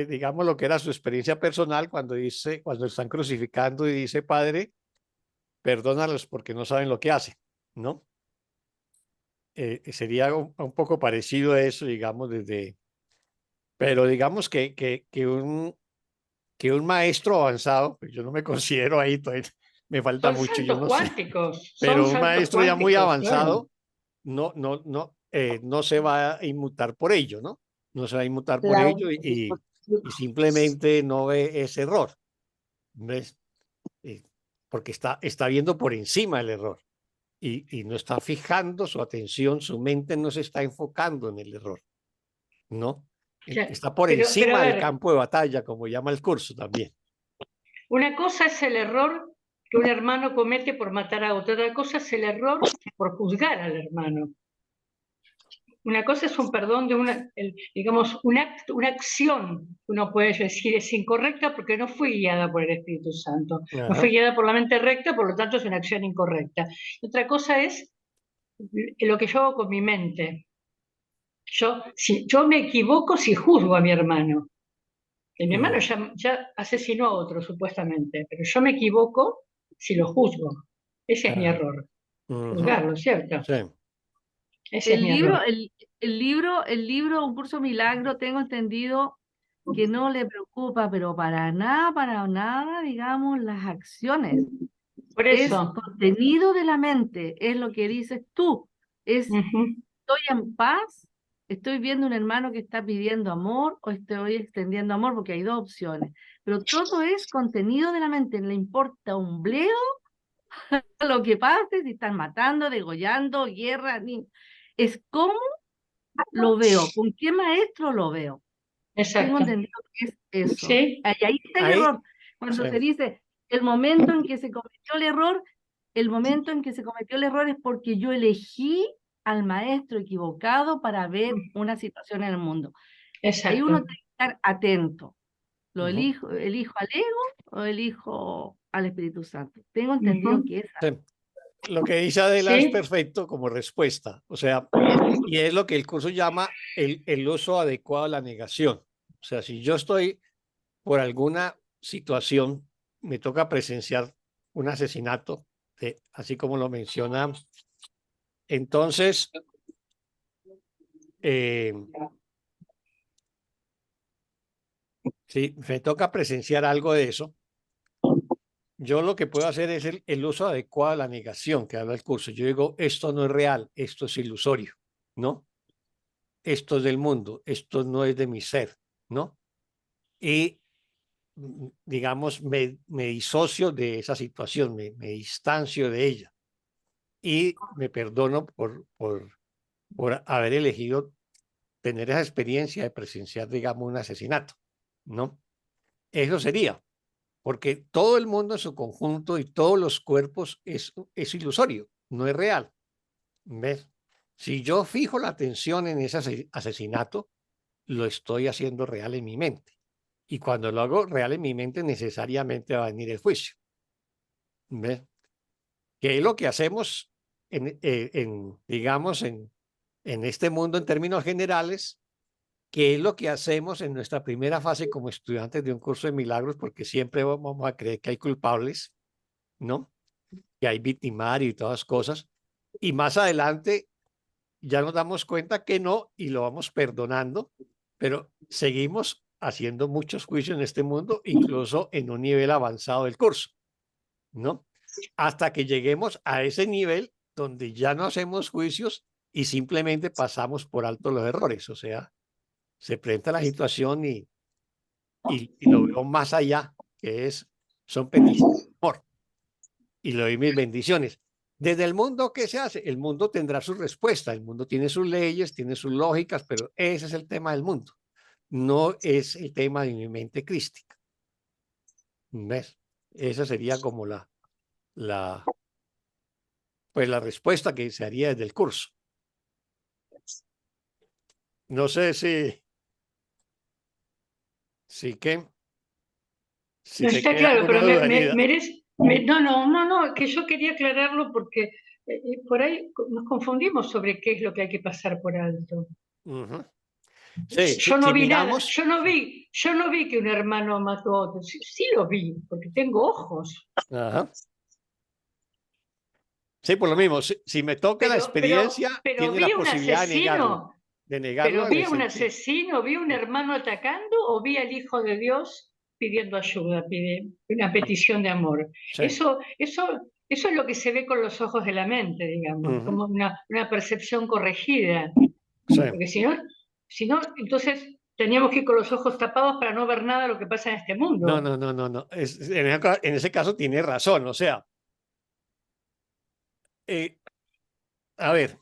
digamos, lo que era su experiencia personal cuando están crucificando y dice, Padre, perdónalos porque no saben lo que hacen, ¿no? Sería un poco parecido a eso, digamos, pero digamos que un maestro avanzado, pues yo no me considero ahí, todavía me falta Son mucho, yo saltos no sé, cuánticos, son pero un saltos maestro ya muy cuánticos, claro. avanzado no se va a inmutar por ello, ¿no? No se va a inmutar por La- ello y simplemente no ve ese error, ¿ves? Eh, porque está viendo por encima el error y no está fijando su atención, su mente no se está enfocando en el error, ¿no? Claro. Está por Pero a encima del ver, campo de batalla, como llama el curso también. una cosa es el error que un hermano comete por matar a otro, otra cosa es el error por juzgar al hermano. Una cosa es un perdón de digamos, un acto, una acción, uno puede decir es incorrecta porque no fui guiada por el Espíritu Santo, no Ajá. fui guiada por la mente recta, por lo tanto es una acción incorrecta. Otra cosa es lo que yo hago con mi mente. Yo me equivoco si juzgo a mi hermano. Y mi hermano ya asesinó a otro, supuestamente, pero yo me equivoco si lo juzgo. Ese es mi Ah, error, ujú, juzgarlo, ¿cierto? sí. Ese es El mi libro, error. el libro Un Curso Milagro, tengo entendido que no le preocupa, pero para nada, digamos, las acciones. Por Es eso, contenido de la mente, es lo que dices tú. Es, ujú, estoy en paz, estoy viendo un hermano que está pidiendo amor o estoy extendiendo amor, porque hay dos opciones. Pero todo es contenido de la mente, no le importa un bledo lo que pase, si están matando, degollando, guerra, ni... Es cómo lo veo, con qué maestro lo veo. Tengo exacto. entendido que es eso. Sí, Ahí está el Ahí, error. sí. Cuando se dice el momento en que se cometió el error, el momento en que se cometió el error es porque yo elegí al maestro equivocado para ver una situación en el mundo. Ahí uno exacto. tiene que estar atento. ¿Lo Ujú, elijo al ego o elijo al Espíritu Santo? Tengo entendido Ujú, que es sí. así. Lo que dice Adela es sí, perfecto como respuesta, o sea, y es lo que el curso llama el uso adecuado de la negación. O sea, si yo estoy por alguna situación, me toca presenciar un asesinato, así como lo menciona, entonces, eh, si me toca presenciar algo de eso, yo lo que puedo hacer es el uso adecuado de la negación que habla el curso. Yo digo, esto no es real, esto es ilusorio, ¿no? Esto es del mundo, esto no es de mi ser, ¿no? Y, digamos, me disocio de esa situación, me distancio de ella y me perdono por haber elegido tener esa experiencia de presenciar, digamos, un asesinato, ¿no? Eso sería, porque todo el mundo en su conjunto y todos los cuerpos es ilusorio, no es real, ¿ves? Si yo fijo la atención en ese asesinato, lo estoy haciendo real en mi mente. Y cuando lo hago real en mi mente, necesariamente va a venir el juicio. ¿Ves? Que es lo que hacemos digamos, en este mundo en términos generales, que es lo que hacemos en nuestra primera fase como estudiantes de un curso de milagros, porque siempre vamos a creer que hay culpables, ¿no? Que hay victimario y todas cosas. Y más adelante ya nos damos cuenta que no y lo vamos perdonando, pero seguimos haciendo muchos juicios en este mundo, incluso en un nivel avanzado del curso, ¿no? Hasta que lleguemos a ese nivel donde ya no hacemos juicios y simplemente pasamos por alto los errores, o sea, se presenta la situación y lo veo más allá, que son peticiones de amor y le doy mis bendiciones. Desde el mundo, ¿qué se hace? El mundo tendrá su respuesta, el mundo tiene sus leyes, tiene sus lógicas, pero ese es el tema del mundo, no es el tema de mi mente crística. ¿Ves? Esa sería como la, pues la respuesta que se haría desde el curso. No sé si que, si no te está queda claro, pero alguna duda, Nida. no, que yo quería aclararlo porque por ahí nos confundimos sobre qué es lo que hay que pasar por alto. Ujú. Sí, Yo no si vi nada, miramos, yo no vi que un hermano mató a otro. Sí, sí lo vi, porque tengo ojos. ajá. Sí, por lo mismo, si me toca la experiencia, Pero tiene la vi un posibilidad asesino, de negarlo pero en vi el a un sentido. asesino, vi a un hermano atacando o vi al Hijo de Dios pidiendo ayuda, pide una petición de amor. Sí. Eso es lo que se ve con los ojos de la mente, digamos, Ujú. como una percepción corregida. Sí. Porque si no, entonces teníamos que ir con los ojos tapados para no ver nada de lo que pasa en este No, mundo. no, no, no, no. En ese caso tiene razón. O sea, a ver,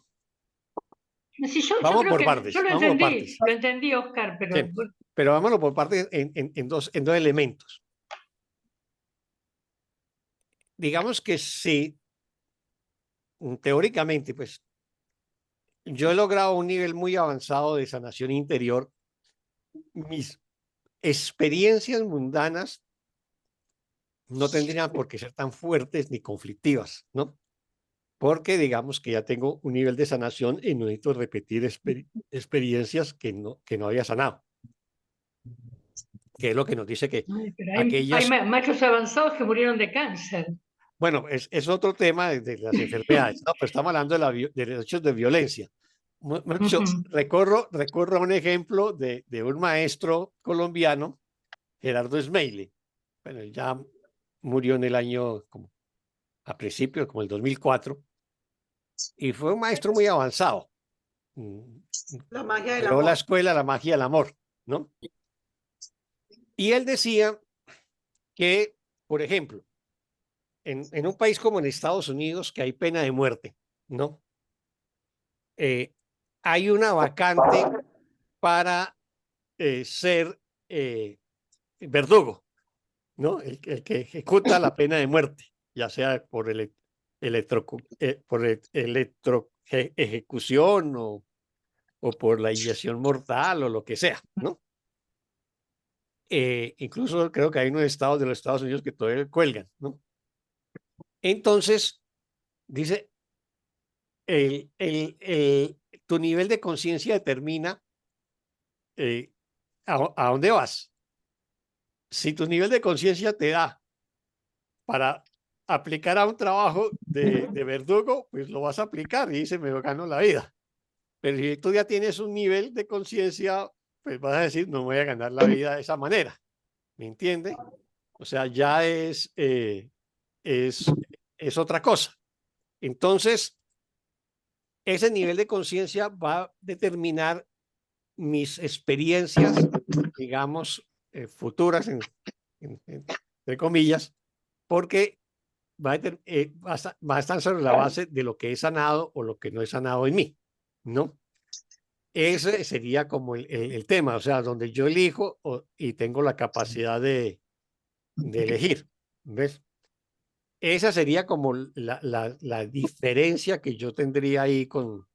Sí, yo vamos creo por que yo partes, vamos por partes. lo entendí, Oscar, Sí, pero pero vámonos por partes en dos elementos. Digamos que si teóricamente, pues yo he logrado un nivel muy avanzado de sanación interior, mis experiencias mundanas no tendrían por qué ser tan fuertes ni conflictivas, ¿no? Porque digamos que ya tengo un nivel de sanación y no necesito repetir experiencias que no había sanado, que es lo que nos dice que ay, pero hay aquellas, machos avanzados que murieron de cáncer. bueno, es otro tema de las enfermedades, ¿no? Pero estamos hablando de los hechos de violencia. Mucho, Ujú. recorro un ejemplo de un maestro colombiano, Gerardo Smeili. Bueno, él ya murió en el año, como a principios, como el 2004, y fue un maestro muy avanzado. Mm, La magia del Creó la amor. escuela La Magia del Amor, ¿no? Y él decía que, por ejemplo, en un país como en Estados Unidos, que hay pena de muerte, ¿no? Eh, hay una vacante para ser verdugo, ¿no? El que ejecuta la pena de muerte, ya sea por ejecución o por la inyección mortal o lo que sea, ¿no? Incluso creo que hay unos estados de los Estados Unidos que todavía cuelgan, ¿no? Entonces, dice, tu nivel de conciencia determina a dónde vas. Si tu nivel de conciencia te da para aplicar a un trabajo de verdugo, pues lo vas a aplicar y dice, me gano la vida. Pero si tú ya tienes un nivel de conciencia, pues vas a decir, no voy a ganar la vida de esa manera. ¿Me entiende? O sea, ya es, es otra cosa. Entonces, ese nivel de conciencia va a determinar mis experiencias, digamos, futuras, entre comillas, porque va a estar sobre la base de lo que he sanado o lo que no he sanado en mí, ¿no? Ese sería como el tema, o sea, donde yo elijo y tengo la capacidad de elegir, ¿ves? Esa sería como la diferencia que yo tendría ahí con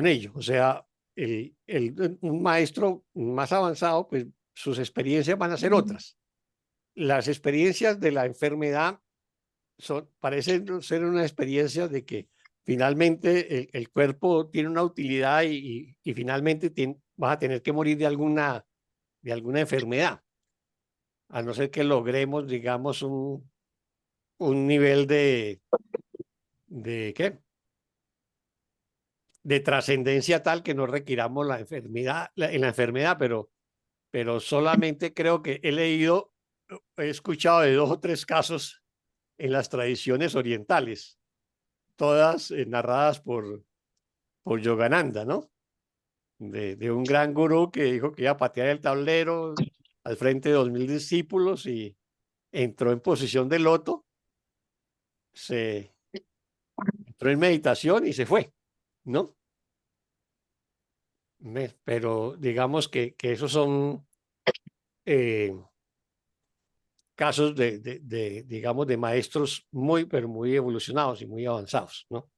ello. O sea, un maestro más avanzado, pues sus experiencias van a ser otras. Las experiencias de la enfermedad parecen ser una experiencia de que finalmente el cuerpo tiene una utilidad y finalmente vas a tener que morir de alguna enfermedad, a no ser que logremos, digamos, un nivel ¿qué? De trascendencia tal que no requiramos la enfermedad, en la enfermedad, pero solamente creo que he escuchado de 2 o 3 casos en las tradiciones orientales, todas narradas por Yogananda, ¿no? De un gran gurú que dijo que iba a patear el tablero al frente de 2000 discípulos y entró en posición de loto, se entró en meditación y se fue, ¿no? Pero digamos que esos son eh, casos digamos, de maestros muy, pero muy evolucionados y muy avanzados, ¿no?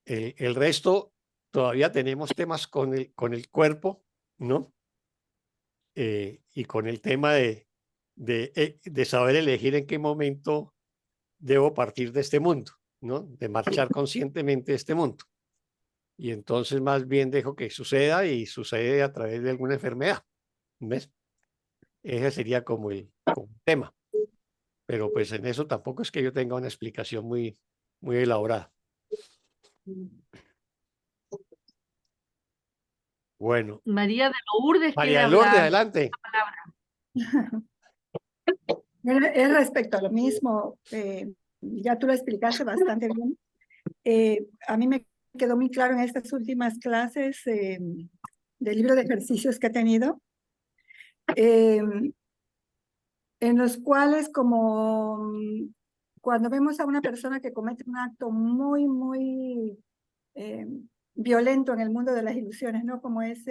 El resto, todavía tenemos temas con el cuerpo, ¿no? Y con el tema de saber elegir en qué momento debo partir de este mundo, ¿no? De marchar conscientemente de este mundo. Y entonces más bien dejo que suceda y sucede a través de alguna enfermedad. ¿Ves? Ese sería como el tema. Pero pues en eso tampoco es que yo tenga una explicación muy elaborada. Bueno, María de Lourdes quiere María Lourdes, hablar. adelante. Es respecto a lo mismo, ya tú lo explicaste bastante bien. A mí me quedó muy claro en estas últimas clases del libro de ejercicios que he tenido, en los cuales como cuando vemos a una persona que comete un acto muy violento en el mundo de las ilusiones, ¿no? Como es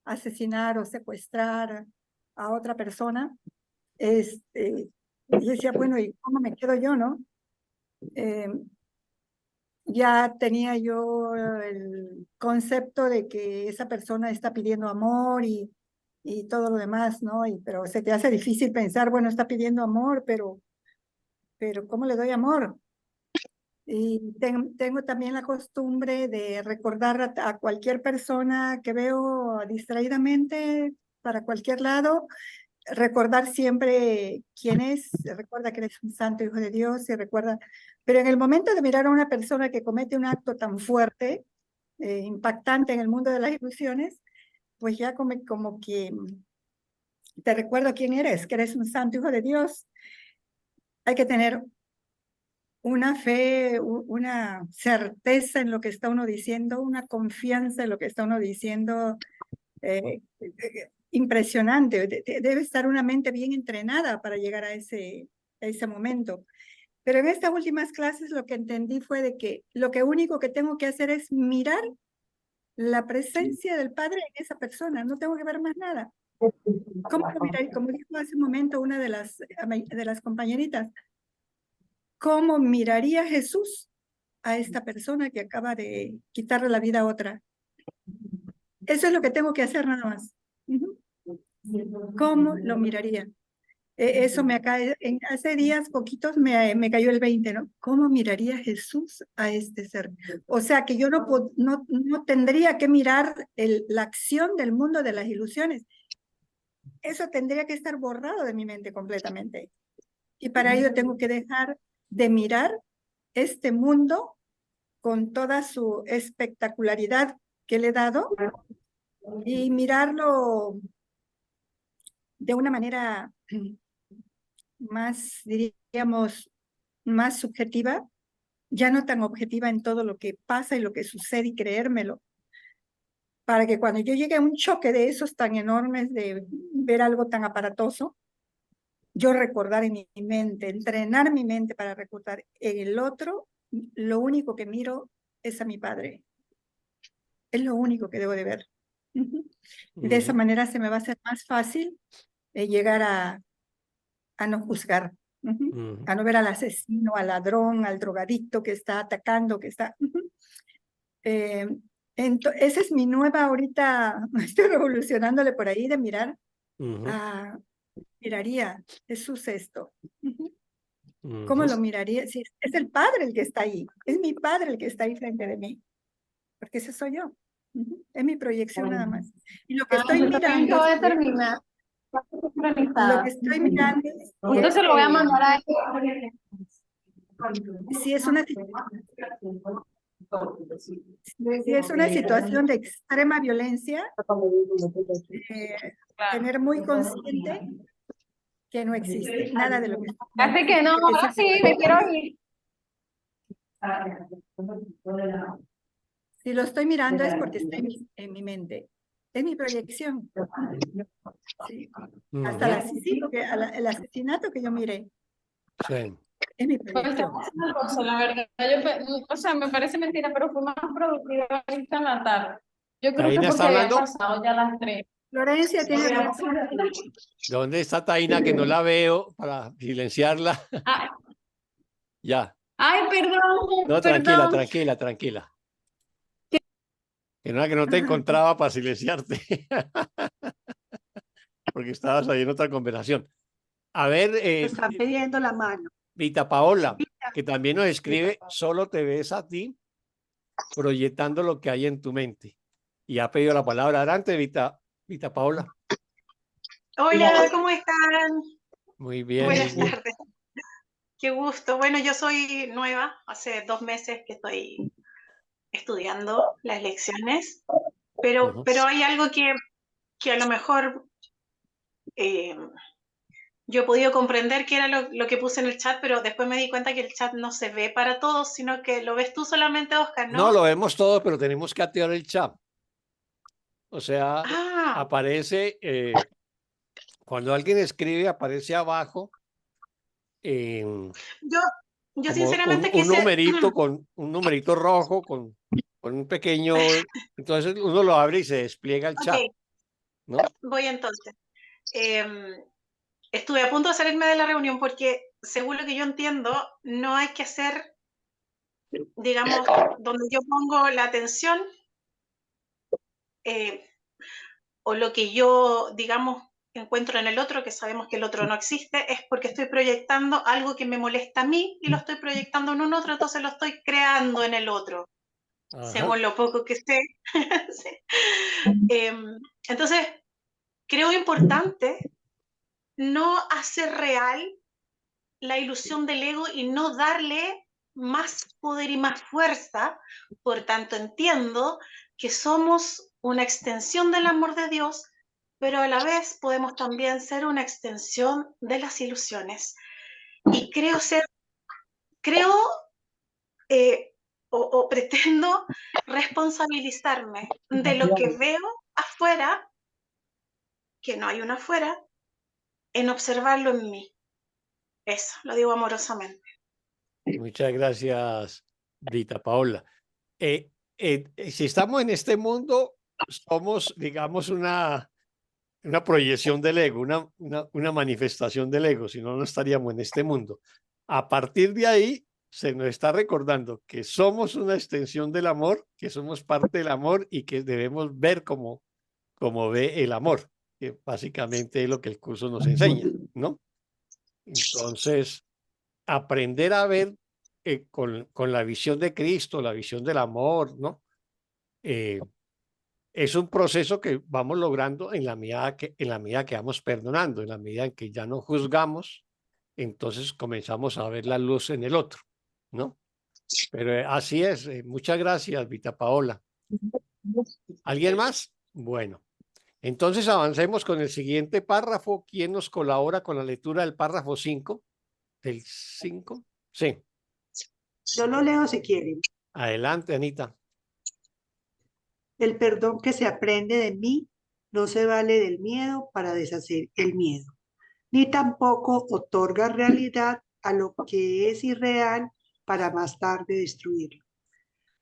asesinar o secuestrar a otra persona, y decía, bueno, ¿y cómo me quedo yo, no? Ya tenía yo el concepto de que esa persona está pidiendo amor y todo lo demás, ¿no? Pero se te hace difícil pensar, bueno, está pidiendo amor, pero ¿cómo le doy amor? Y tengo también la costumbre de recordar a cualquier persona que veo distraídamente para cualquier lado, recordar siempre quién es, recuerda que eres un santo hijo de Dios y recuerda, pero en el momento de mirar a una persona que comete un acto tan fuerte, impactante en el mundo de las ilusiones, pues ya como que te recuerdo quién eres, que eres un santo hijo de Dios. Hay que tener una fe, una certeza en lo que está uno diciendo, una confianza en lo que está uno diciendo, impresionante. Debe estar una mente bien entrenada para llegar a ese momento. Pero en estas últimas clases lo que entendí fue de que lo único que tengo que hacer es mirar la presencia del Padre en esa persona, no tengo que ver más nada. ¿Cómo lo miraría? Como dijo hace un momento una de las compañeritas, ¿cómo miraría Jesús a esta persona que acaba de quitarle la vida a otra? Eso es lo que tengo que hacer nada más. ¿Cómo lo miraría? Eso me cae, hace días poquitos me cayó el 20, ¿no? ¿Cómo miraría Jesús a este ser? O sea que yo no tendría que mirar la acción del mundo de las ilusiones. Eso tendría que estar borrado de mi mente completamente. Y para ello tengo que dejar de mirar este mundo con toda su espectacularidad que le he dado y mirarlo de una manera más, diríamos, más subjetiva, ya no tan objetiva en todo lo que pasa y lo que sucede y creérmelo, para que cuando yo llegue a un choque de esos tan enormes, de ver algo tan aparatoso, yo recordar en mi mente, entrenar mi mente para recordar en el otro, lo único que miro es a mi Padre. Es lo único que debo de ver. De esa manera se me va a hacer más fácil llegar a no juzgar, a no ver al asesino, al ladrón, al drogadicto que está atacando, que está... esa es mi nueva ahorita, estoy revolucionándole por ahí de mirar, miraría Jesús esto. ¿Cómo lo miraría? Si es el Padre el que está ahí, es mi Padre el que está ahí frente de mí, porque ese soy yo. Es mi proyección nada más. Y lo que estoy mirando... Acabo de terminar. Lo que estoy mirando es... Entonces lo voy a mandar a si es una situación de extrema violencia, tener muy consciente que no existe nada de lo que está. Así que no, ahora sí, me quiero ir. Si lo estoy mirando es porque está en mi mente. Es mi proyección. Sí. Hasta el asesinato que yo miré. Sí. Es mi Pues, proyección. una cosa, la verdad, o sea, me parece mentira, pero fue más productiva ahorita en la tarde. Yo creo que ¿Taina está porque había hablando? pasado ya las 3. Florencia tiene razón. ¿Dónde está Taina que no la veo para silenciarla? Ah, Ya. ay, perdón, No, tranquila, perdón. tranquila. Que no te encontraba para silenciarte. Porque estabas ahí en otra conversación. A ver, Te están pidiendo la mano. Vita Paola, que también nos escribe, solo te ves a ti proyectando lo que hay en tu mente. Y ha pedido la palabra. Adelante, Vita Paola. Hola, ¿cómo están? Muy bien, muy Buenas bien. tardes. Qué gusto. Bueno, yo soy nueva, hace 2 meses que estoy estudiando las lecciones, pero hay algo que a lo mejor yo he podido comprender que era lo que puse en el chat, pero después me di cuenta que el chat no se ve para todos, sino que lo ves tú solamente, Oscar, ¿no? No, lo vemos todo, pero tenemos que activar el chat. O sea, aparece, cuando alguien escribe, aparece abajo Yo como sinceramente un numerito con un numerito rojo con un pequeño, entonces uno lo abre y se despliega el chat, ¿no? Voy entonces. Estuve a punto de salirme de la reunión porque, según lo que yo entiendo, no hay que hacer, digamos, donde yo pongo la atención o lo que yo, digamos, encuentro en el otro, que sabemos que el otro no existe, es porque estoy proyectando algo que me molesta a mí y lo estoy proyectando en un otro, entonces lo estoy creando en el otro, según lo poco que sé. Entonces, creo importante no hacer real la ilusión del ego y no darle más poder y más fuerza. Por tanto, entiendo que somos una extensión del amor de Dios, pero a la vez podemos también ser una extensión de las ilusiones. Y creo o pretendo responsabilizarme de lo que veo afuera, que no hay una afuera, en observarlo en mí. Eso, lo digo amorosamente. Muchas gracias, Vita Paola. Si estamos en este mundo, somos, digamos, una proyección del ego, una manifestación del ego, si no, no estaríamos en este mundo. A partir de ahí, se nos está recordando que somos una extensión del amor, que somos parte del amor y que debemos ver como ve el amor, que básicamente es lo que el curso nos enseña, ¿no? Entonces, aprender a ver con la visión de Cristo, la visión del amor, ¿no? Es un proceso que vamos logrando en la medida que vamos perdonando, en la medida en que ya no juzgamos, entonces comenzamos a ver la luz en el otro, ¿no? Pero así es. Muchas gracias, Vita Paola. ¿Alguien más? Bueno, entonces avancemos con el siguiente párrafo. ¿Quién nos colabora con la lectura del párrafo 5? ¿Del 5? Sí. Yo lo leo si quieren. Adelante, Anita. El perdón que se aprende de mí no se vale del miedo para deshacer el miedo, ni tampoco otorga realidad a lo que es irreal para más tarde destruirlo.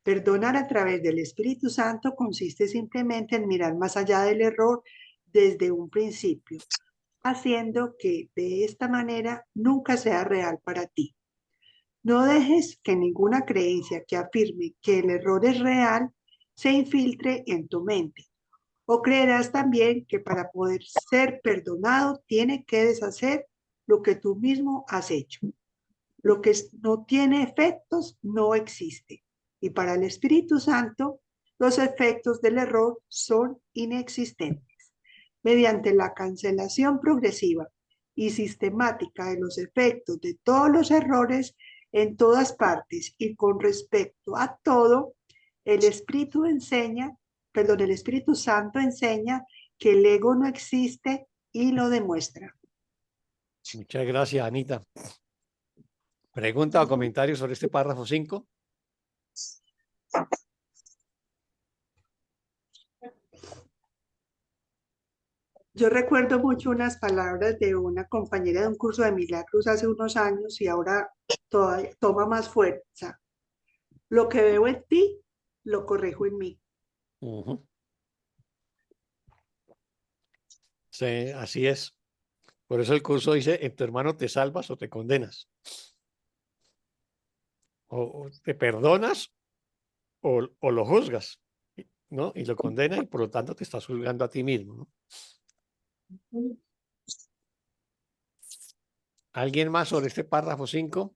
Perdonar a través del Espíritu Santo consiste simplemente en mirar más allá del error desde un principio, haciendo que de esta manera nunca sea real para ti. No dejes que ninguna creencia que afirme que el error es real se infiltre en tu mente. O creerás también que para poder ser perdonado tiene que deshacer lo que tú mismo has hecho. Lo que no tiene efectos no existe. Y para el Espíritu Santo, los efectos del error son inexistentes. Mediante la cancelación progresiva y sistemática de los efectos de todos los errores en todas partes y con respecto a todo, el Espíritu Santo enseña que el ego no existe y lo demuestra. Muchas gracias, Anita. ¿Pregunta o comentario sobre este párrafo 5? Yo recuerdo mucho unas palabras de una compañera de un curso de milagros hace unos años y ahora toma más fuerza. Lo que veo en ti, lo corrijo en mí. Sí, así es. Por eso el curso dice, en tu hermano te salvas o te condenas. O te perdonas o lo juzgas, ¿no? Y lo condenas y por lo tanto te estás juzgando a ti mismo, ¿no? ¿Alguien más sobre este párrafo 5?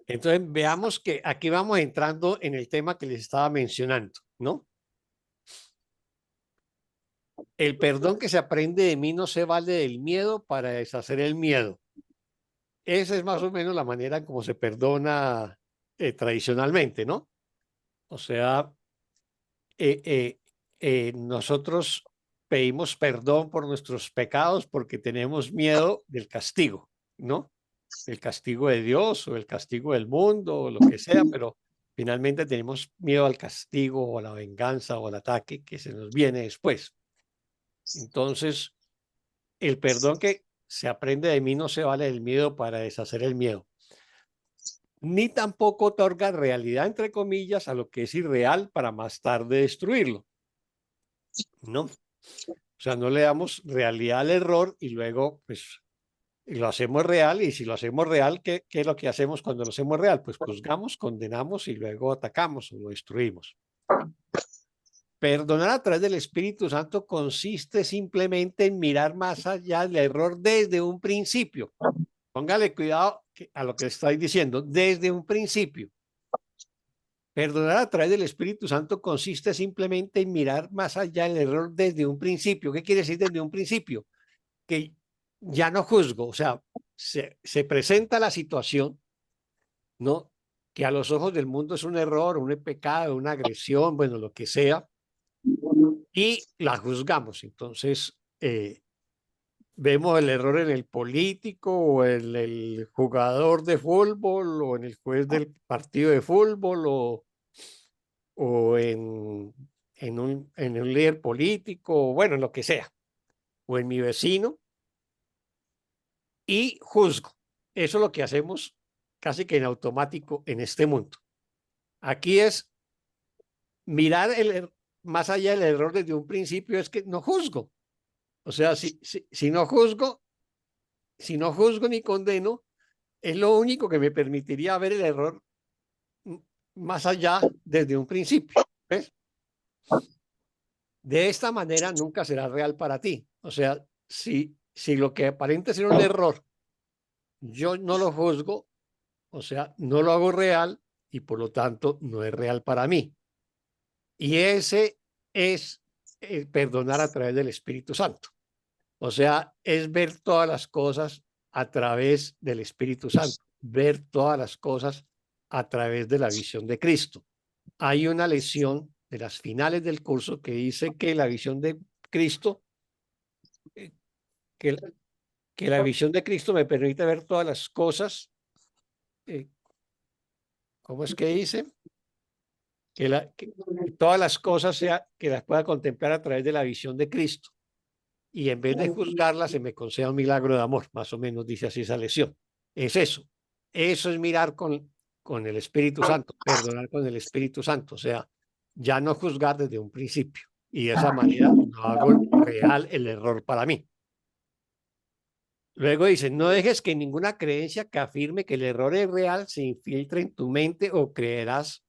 Entonces veamos que aquí vamos entrando en el tema que les estaba mencionando, ¿no? El perdón que se aprende de mí no se vale del miedo para deshacer el miedo. Esa es más o menos la manera en cómo se perdona tradicionalmente, ¿no? O sea, nosotros pedimos perdón por nuestros pecados porque tenemos miedo del castigo, ¿no? El castigo de Dios o el castigo del mundo o lo que sea, pero finalmente tenemos miedo al castigo o a la venganza o al ataque que se nos viene después. Entonces, el perdón que se aprende de mí no se vale del miedo para deshacer el miedo, ni tampoco otorga realidad, entre comillas, a lo que es irreal para más tarde destruirlo, ¿no? O sea, no le damos realidad al error y luego, pues, lo hacemos real, y si lo hacemos real, ¿qué es lo que hacemos cuando lo hacemos real? Pues juzgamos, condenamos y luego atacamos o lo destruimos. Perdonar a través del Espíritu Santo consiste simplemente en mirar más allá del error desde un principio. Póngale cuidado a lo que estoy diciendo, desde un principio. Perdonar a través del Espíritu Santo consiste simplemente en mirar más allá del error desde un principio. ¿Qué quiere decir desde un principio? Que ya no juzgo, o sea, se presenta la situación, ¿no? Que a los ojos del mundo es un error, un pecado, una agresión, bueno, lo que sea, y la juzgamos. Entonces, vemos el error en el político o en el jugador de fútbol o en el juez del partido de fútbol o en un líder político, o bueno, en lo que sea, o en mi vecino, y juzgo. Eso es lo que hacemos casi que en automático en este mundo. Aquí es mirar más allá del error desde un principio, es que no juzgo. O sea, si no juzgo ni condeno, es lo único que me permitiría ver el error más allá desde un principio. ¿Ves? De esta manera nunca será real para ti. O sea, si lo que aparenta ser un error, yo no lo juzgo, o sea, no lo hago real y por lo tanto no es real para mí. Y ese es el perdonar a través del Espíritu Santo. O sea, es ver todas las cosas a través del Espíritu Santo, ver todas las cosas a través de la visión de Cristo. Hay una lección de las finales del curso que dice que la visión de Cristo, que la visión de Cristo me permite ver todas las cosas. ¿Cómo es que dice? Que todas las cosas que las pueda contemplar a través de la visión de Cristo. Y en vez de juzgarlas, se me conceda un milagro de amor, más o menos dice así esa lección. Es eso. Eso es mirar con el Espíritu Santo, perdonar con el Espíritu Santo. O sea, ya no juzgar desde un principio. Y de esa manera no hago real el error para mí. Luego dice, no dejes que ninguna creencia que afirme que el error es real se infiltre en tu mente, o creerás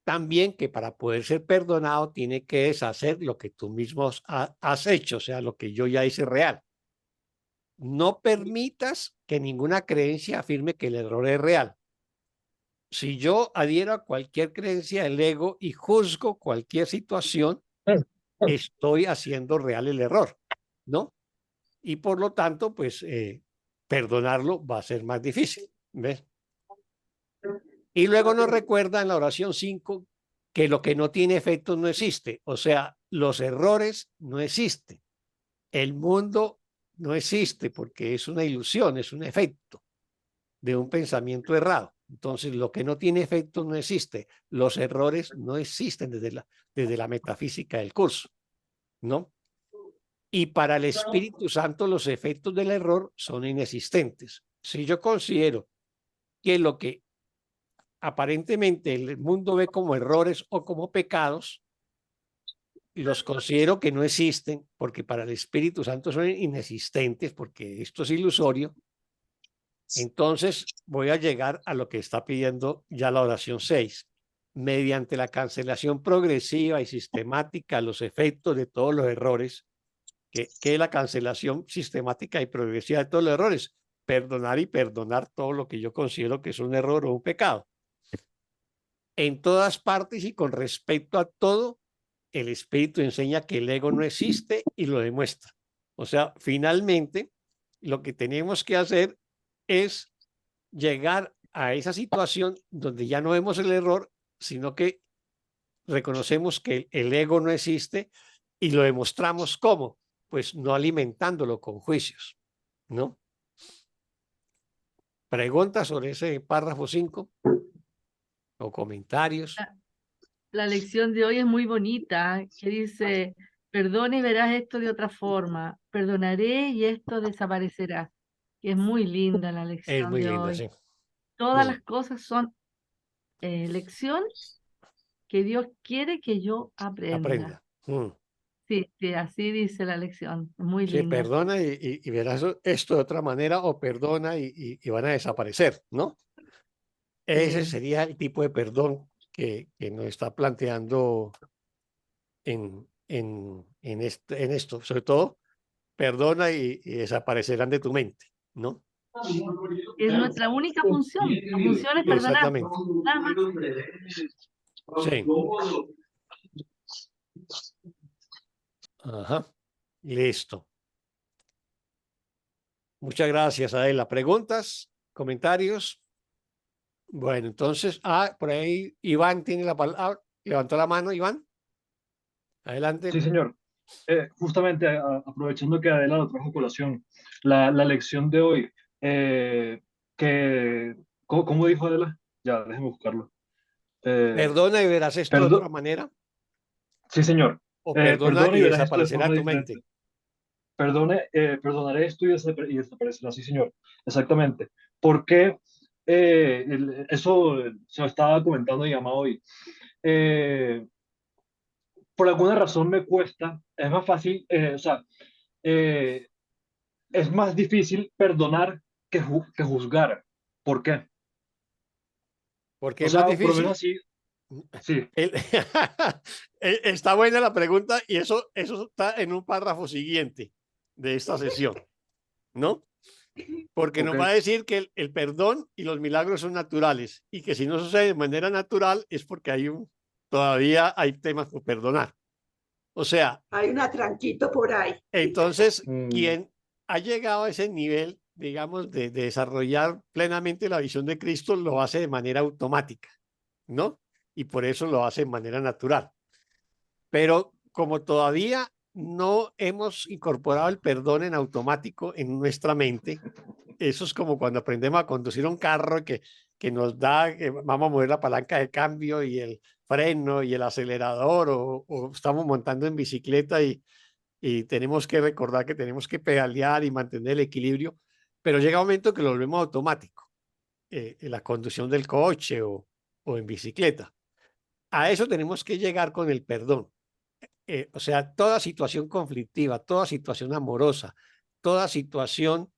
también que para poder ser perdonado tiene que deshacer lo que tú mismo has hecho, o sea, lo que yo ya hice real. No permitas que ninguna creencia afirme que el error es real. Si yo adhiero a cualquier creencia del ego y juzgo cualquier situación, estoy haciendo real el error, ¿no? Y por lo tanto, pues, perdonarlo va a ser más difícil, ¿ves? Y luego nos recuerda en la oración 5 que lo que no tiene efecto no existe. O sea, los errores no existen. El mundo no existe porque es una ilusión, es un efecto de un pensamiento errado. Entonces, lo que no tiene efecto no existe. Los errores no existen desde la metafísica del curso, ¿no? Y para el Espíritu Santo los efectos del error son inexistentes. Si yo considero que lo que aparentemente el mundo ve como errores o como pecados, los considero que no existen porque para el Espíritu Santo son inexistentes porque esto es ilusorio, entonces voy a llegar a lo que está pidiendo ya la oración 6. mediante la cancelación progresiva y sistemática los efectos de todos los errores, que es la cancelación sistemática y progresiva de todos los errores, perdonar y perdonar todo lo que yo considero que es un error o un pecado. En todas partes y con respecto a todo, el espíritu enseña que el ego no existe y lo demuestra. O sea, finalmente, lo que tenemos que hacer es llegar a esa situación donde ya no vemos el error, sino que reconocemos que el ego no existe y lo demostramos ¿cómo? Pues no alimentándolo con juicios, ¿no? ¿Preguntas sobre ese párrafo 5 o comentarios? La lección de hoy es muy bonita, que dice, perdona y verás esto de otra forma, perdonaré y esto desaparecerá. Que es muy linda la Es lección muy de linda, hoy. sí. Todas las cosas son lecciones que Dios quiere que yo aprenda. Aprenda. Sí, sí, así dice la lección. Muy Sí, linda. perdona y verás esto de otra manera o perdona y van a desaparecer, ¿no? Ese Sí. sería el tipo de perdón que nos está planteando en esto. Sobre todo, perdona y desaparecerán de tu mente, ¿no? Es nuestra única función. La función es perdonar. Exactamente. Nada más. Sí. Ajá. Listo. Muchas gracias, Adela. ¿Preguntas? ¿Comentarios? Bueno, entonces, por ahí Iván tiene la palabra. Levantó la mano, Iván. Adelante. Sí, señor. Justamente aprovechando que Adela lo trajo a colación, la lección de hoy, ¿cómo dijo Adela? Ya, déjeme buscarlo. Perdona y verás esto de otra manera. Sí, señor. O perdona Perdona y y verás esto de desaparecerá forma tu diferente. mente. Perdonaré esto y desaparecerá. Sí, señor. Exactamente. Porque eso se lo estaba comentando mi mamá hoy. Por alguna razón me cuesta, es más fácil, o sea, eh, es más difícil perdonar que juzgar. ¿Por qué? Porque O es más sea, por lo difícil. menos así, sí. Está buena la pregunta y eso está en un párrafo siguiente de esta sesión, ¿no? Porque nos va a decir que el perdón y los milagros son naturales y que si no sucede de manera natural es porque todavía hay temas por perdonar. O sea, hay un atranquito por ahí. Entonces, quien ha llegado a ese nivel, digamos, de desarrollar plenamente la visión de Cristo, lo hace de manera automática, ¿no? Y por eso lo hace de manera natural. Pero como todavía no hemos incorporado el perdón en automático en nuestra mente, eso es como cuando aprendemos a conducir un carro que nos da, que vamos a mover la palanca de cambio y el freno y el acelerador, o estamos montando en bicicleta y tenemos que recordar que tenemos que pedalear y mantener el equilibrio, pero llega un momento que lo volvemos automático, en la conducción del coche o en bicicleta. A eso tenemos que llegar con el perdón. O sea, toda situación conflictiva, toda situación amorosa, toda situación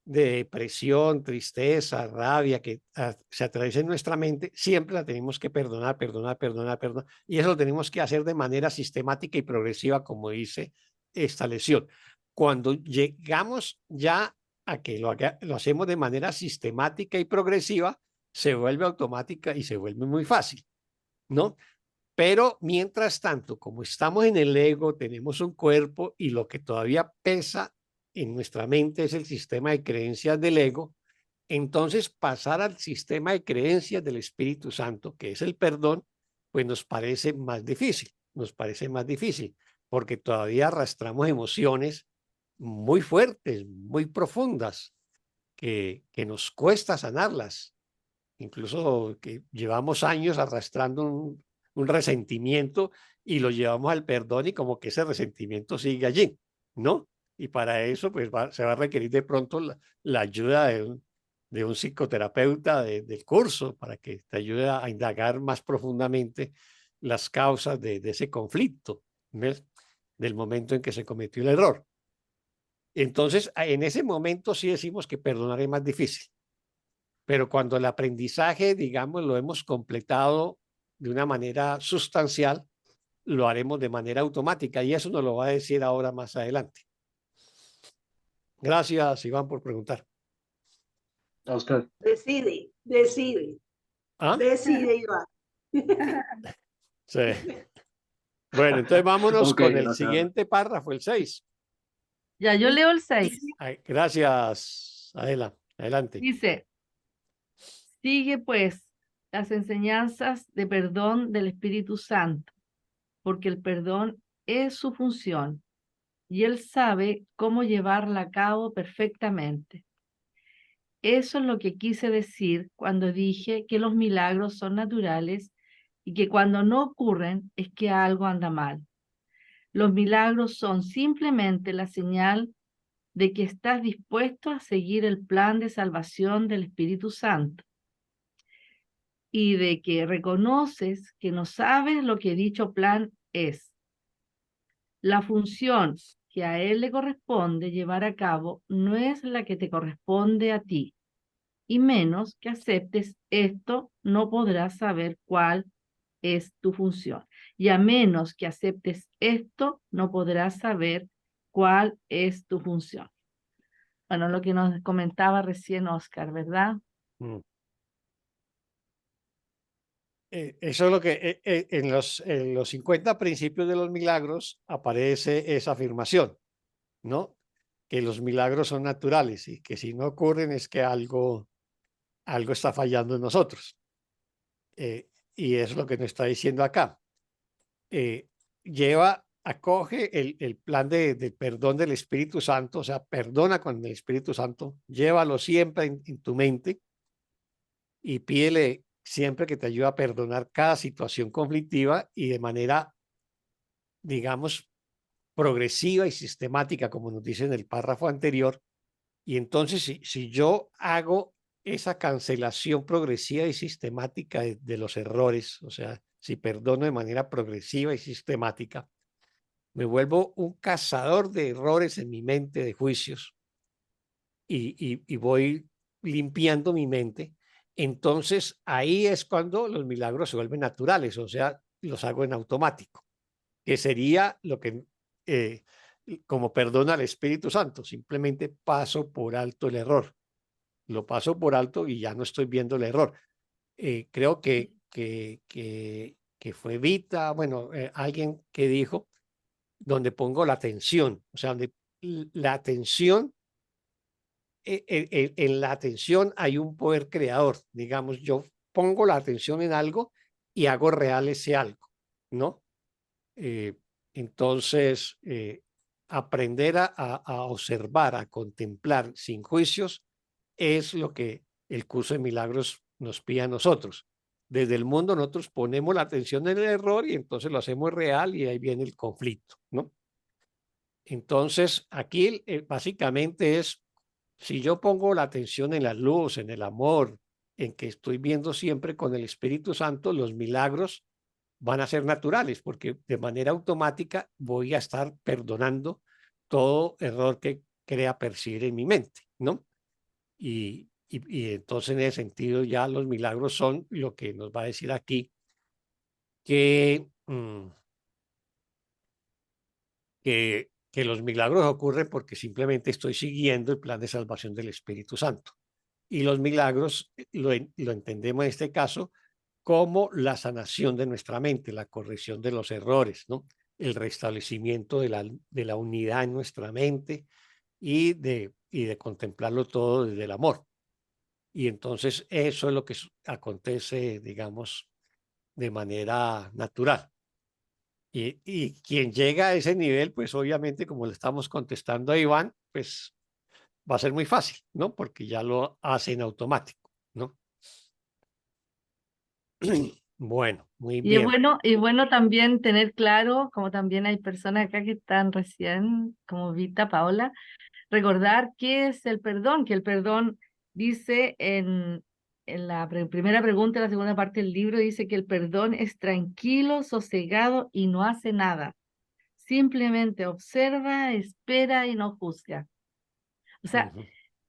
de depresión, tristeza, rabia que se atraviesa en nuestra mente, siempre la tenemos que perdonar, perdonar, perdonar, perdonar. Y eso lo tenemos que hacer de manera sistemática y progresiva, como dice esta lección. Cuando llegamos ya a que lo hacemos de manera sistemática y progresiva, se vuelve automática y se vuelve muy fácil, ¿no? Pero mientras tanto, como estamos en el ego, tenemos un cuerpo y lo que todavía pesa en nuestra mente es el sistema de creencias del ego, entonces pasar al sistema de creencias del Espíritu Santo, que es el perdón, pues nos parece más difícil, porque todavía arrastramos emociones muy fuertes, muy profundas, que nos cuesta sanarlas, incluso que llevamos años arrastrando un resentimiento y lo llevamos al perdón y como que ese resentimiento sigue allí, ¿no? Y para eso pues se va a requerir de pronto la ayuda de un psicoterapeuta del curso para que te ayude a indagar más profundamente las causas de ese conflicto, ¿ves? Del momento en que se cometió el error. Entonces, en ese momento sí decimos que perdonar es más difícil. Pero cuando el aprendizaje, digamos, lo hemos completado de una manera sustancial, lo haremos de manera automática y eso nos lo va a decir ahora más adelante. Gracias, Iván, por preguntar. A usted. Decide, ¿Ah? decide, Iván. Sí. Bueno, entonces vámonos Ok, con el gracias. siguiente párrafo, el 6. Ya, yo leo el 6. Gracias, Adela. Adelante. Dice, sigue pues las enseñanzas de perdón del Espíritu Santo, porque el perdón es su función y Él sabe cómo llevarla a cabo perfectamente. Eso es lo que quise decir cuando dije que los milagros son naturales y que cuando no ocurren es que algo anda mal. Los milagros son simplemente la señal de que estás dispuesto a seguir el plan de salvación del Espíritu Santo y de que reconoces que no sabes lo que dicho plan es. La función que a él le corresponde llevar a cabo no es la que te corresponde a ti, y menos que aceptes esto, no podrás saber cuál es tu función. Y a menos que aceptes esto, no podrás saber cuál es tu función. Bueno, lo que nos comentaba recién Oscar, ¿verdad? Eso es lo que en los 50 principios de los milagros aparece esa afirmación, ¿no? Que los milagros son naturales y que si no ocurren es que algo está fallando en nosotros. Y es lo que nos está diciendo acá. Acoge el plan de perdón del Espíritu Santo, o sea, perdona con el Espíritu Santo, llévalo siempre en tu mente y pídele siempre que te ayude a perdonar cada situación conflictiva y de manera, digamos, progresiva y sistemática, como nos dice en el párrafo anterior. Y entonces, si yo hago esa cancelación progresiva y sistemática de los errores, o sea, si perdono de manera progresiva y sistemática, me vuelvo un cazador de errores en mi mente, de juicios, y voy limpiando mi mente. Entonces, ahí es cuando los milagros se vuelven naturales, o sea, los hago en automático, que sería lo que, como perdona al Espíritu Santo, simplemente paso por alto el error. Lo paso por alto y ya no estoy viendo el error. Creo que fue Vita, bueno, alguien que dijo, donde pongo la atención, o sea, donde la atención, en la atención hay un poder creador, digamos, yo pongo la atención en algo y hago real ese algo, ¿no? Entonces, aprender a observar, a contemplar sin juicios es lo que el curso de milagros nos pide a nosotros. Desde el mundo nosotros ponemos la atención en el error y entonces lo hacemos real y ahí viene el conflicto, ¿no? Entonces, aquí básicamente es, si yo pongo la atención en la luz, en el amor, en que estoy viendo siempre con el Espíritu Santo, los milagros van a ser naturales, porque de manera automática voy a estar perdonando todo error que crea percibir en mi mente, ¿no? Y entonces en ese sentido ya los milagros son lo que nos va a decir aquí, que, que los milagros ocurren porque simplemente estoy siguiendo el plan de salvación del Espíritu Santo. Y los milagros lo entendemos en este caso como la sanación de nuestra mente, la corrección de los errores, ¿no? El restablecimiento de la unidad en nuestra mente y de contemplarlo todo desde el amor. Y entonces eso es lo que acontece, digamos, de manera natural. Y quien llega a ese nivel, pues obviamente, como le estamos contestando a Iván, pues va a ser muy fácil, ¿no? Porque ya lo hace en automático, ¿no? Bueno, muy bien. Y bueno también tener claro, como también hay personas acá que están recién, como Vita, Paola, recordar qué es el perdón, que el perdón dice en la primera pregunta, en la segunda parte del libro, dice que el perdón es tranquilo, sosegado y no hace nada. Simplemente observa, espera y no juzga. O sea,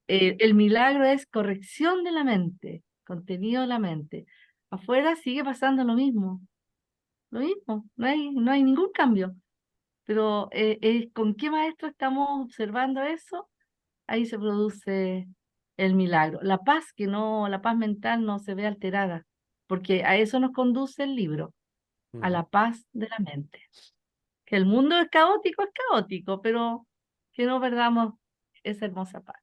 el milagro es corrección de la mente, contenido de la mente. Afuera sigue pasando lo mismo. lo mismo, no hay ningún cambio. Pero ¿con qué maestro estamos observando eso? Ahí se produce el milagro. La paz, la paz mental no se ve alterada, porque a eso nos conduce el libro, a la paz de la mente. Que el mundo es caótico, pero que no perdamos esa hermosa paz.